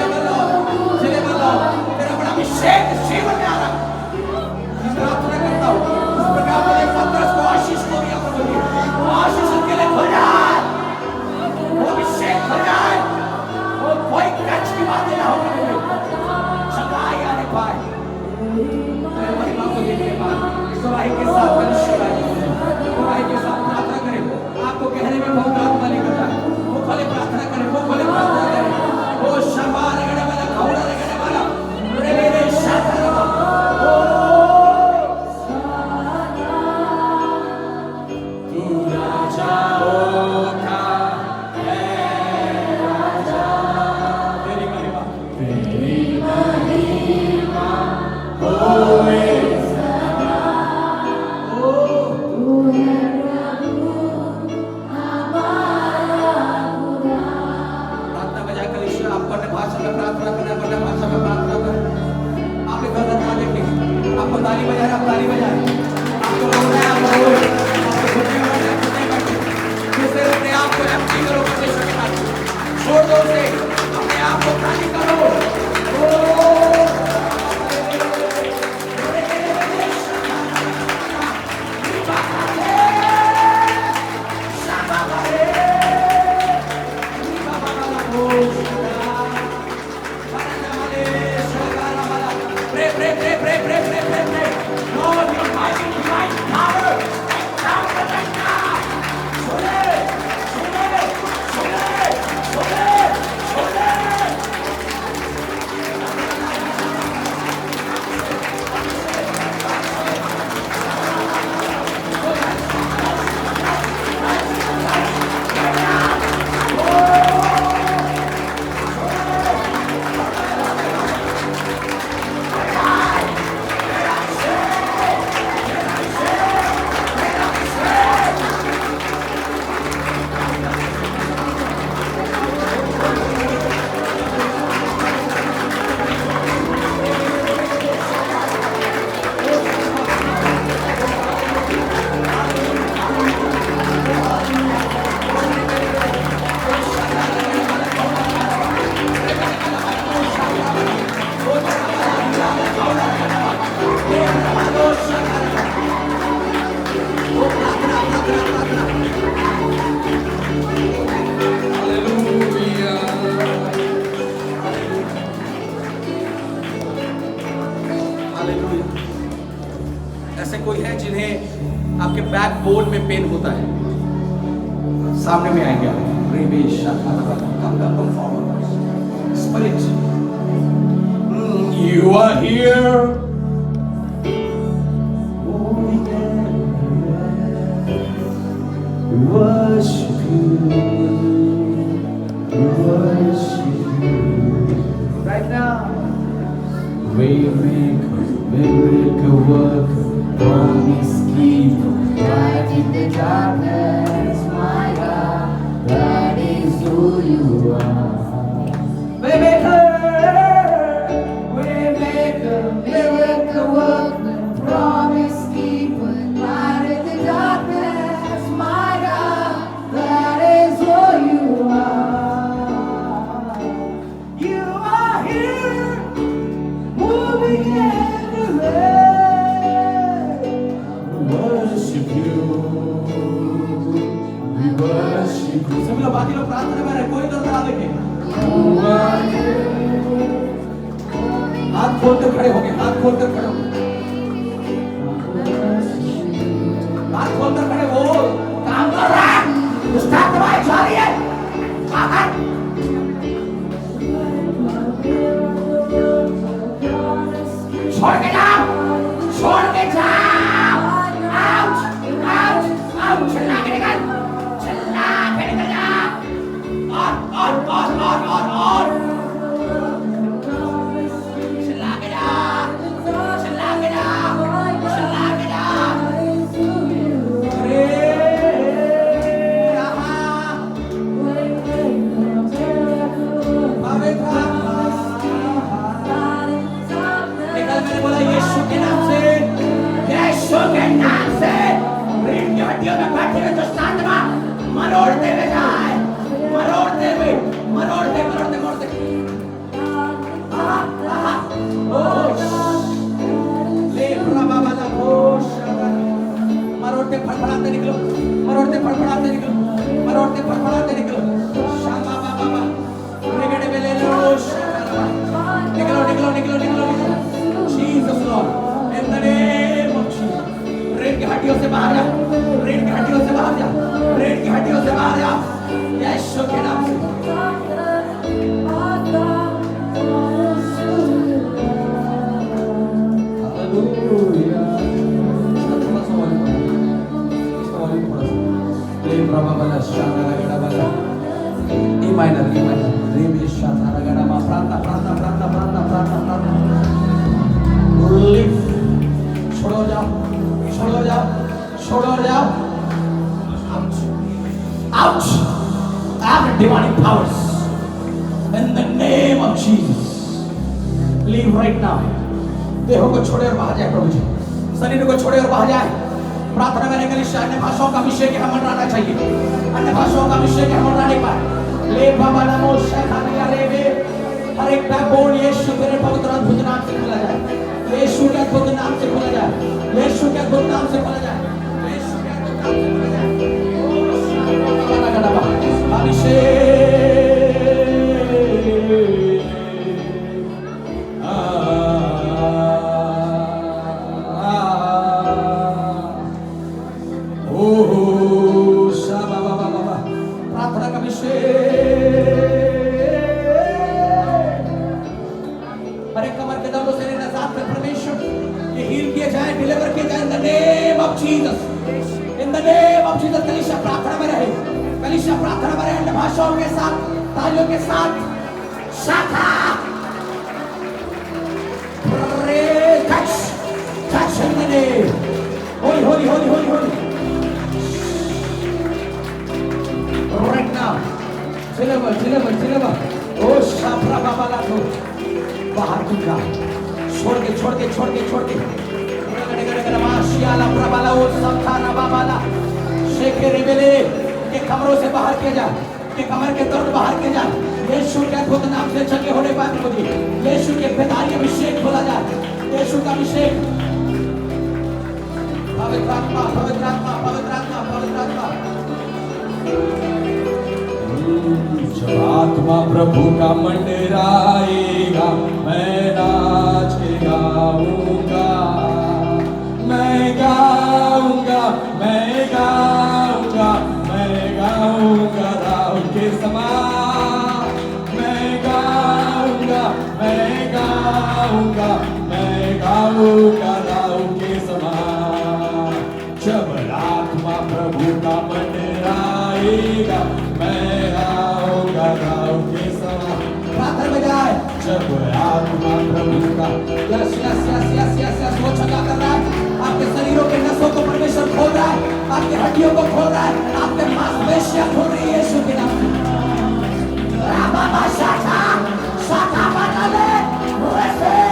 बलो तेरा बड़ा अभिषेक जीवन में आ रहा है। मैं प्रार्थना करता हूँ इस प्रकार के पत्रस को आशीष को दिया प्रभु जी, वो आशीष के लिए खुल जाए, वो अभिषेक खुल जाए, वो कोई कच की बातें ना हो प्रभु चंगाई आने पाए। तेरे महिमा को देने के बाद गवाही के साथ गवाही के साथ प्रार्थना करें। आपको कहने में बहुत आत्मा निकलता है, वो खोले प्रार्थना करें, वो खोले प्रार्थना करें। वो शर्मा लगने वाला खौला लगने वाला मेरे साथ तू राजाओं का है राजा, तेरी महिमा होए ताली बजा रहे, आप ताली बजा रहे, आपको रो रहे हैं, आप रो रहे हैं, आपको घुटने बैठे, दूसरे अपने आप को एम्प्टी करो, परमेश्वर के साथ छोड़ दो उसे, अपने आप को खाली करो। ऐसे कोई है जिन्हें आपके बैकबोन में पेन होता है, सामने में आएंगे spirit, you are here, we worship you, right now. Miracle worker, promise keeper, light in the darkness, my God, that is who you are. Waymaker, miracle worker, promise keeper, light in the darkness, my God, that is who you are. You are here, moving everywhere. Worship you, we worship you. सभी लोग बाकी लोग प्रार्थना में रहे, कोई तो करा देंगे। हाथ खोलकर खड़े होंगे, हाथ खोलकर खड़े होंगे, हाथ खोलकर खड़े हो। काम कर रहा है, दुष्ट आत्माएं जा रही है, बाहर। छोड़ के जाओ, छोड़ के जाओ, आउट, आउट, आउट, चिल्ला के निकल जा, और, चिल्ला के जा, चिल्ला के जा, चिल्ला के जा, अरे, माइनर रे बेशा तारा गड़ा मा प्रार्थना लिव छोड़ो जाओ out every demonic powers in the name of Jesus leave right now देहों को छोड़े और बाहर जाए प्रभु जी शरीर को छोड़े और बाहर जाए प्रार्थना करने के लिए अन्य भाषाओं का अभिषेक हम मंडराना चाहिए अन्य भाषाओं का अभिषेक हम मंडरा नहीं पाए ले बाबा नमो शैतानिया रेबे हर एक बैकबोन यीशु तेरे पवित्र अद्भुत नाम से खोला जाए यीशु के अद्भुत नाम से खोला जाए यीशु के अद्भुत नाम से खोला जाए यीशु के अद्भुत नाम से खोला जाए प्रार्थना का विषय हर एक कमर के दर्दों से निजात में परमेश्वर ये हील किए जाए डिलीवर किए जाए in the name of Jesus कलीसिया प्रार्थना में रहे अन्य भाषाओं के साथ तालियों के साथ शाखा touch in the name holy right now deliver oh shapra babala to बाहर तुमका छोड़ के माशियाला प्रबला ओ संताना बाबाला शेखे रेबेले के कमरों से बाहर किया जाए के कमर के दर्द बाहर किया जाए यीशु के अद्भुत नाम से चंगे होने पाए मुझे यीशु के बेदारी अभिषेक खोला जाए यीशु का अभिषेक पवित्र आत्मा जब आत्मा प्रभु का मंडराएगा मैं नाच के गाऊंगा राहुल के समान मैं गाऊंगा राहुल के समान जब आत्मा प्रभु का मंडराएगा मैं गाऊंगा राहुल के समान प्रार्थना में जाए जब आत्मा प्रभु का यस वो छका कर रहा है आपके शरीरों के नसों को परमेश्वर खोल रहा है आपके हड्डियों को खोल रहा है आपके मांसपेशियां खोल रही है यीशु के नाम में राबा शाखा बना ले receive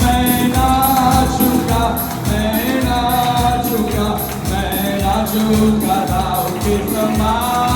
मैं गाऊंगा मैं नाचूंगा नाचूंगा राहुल के समान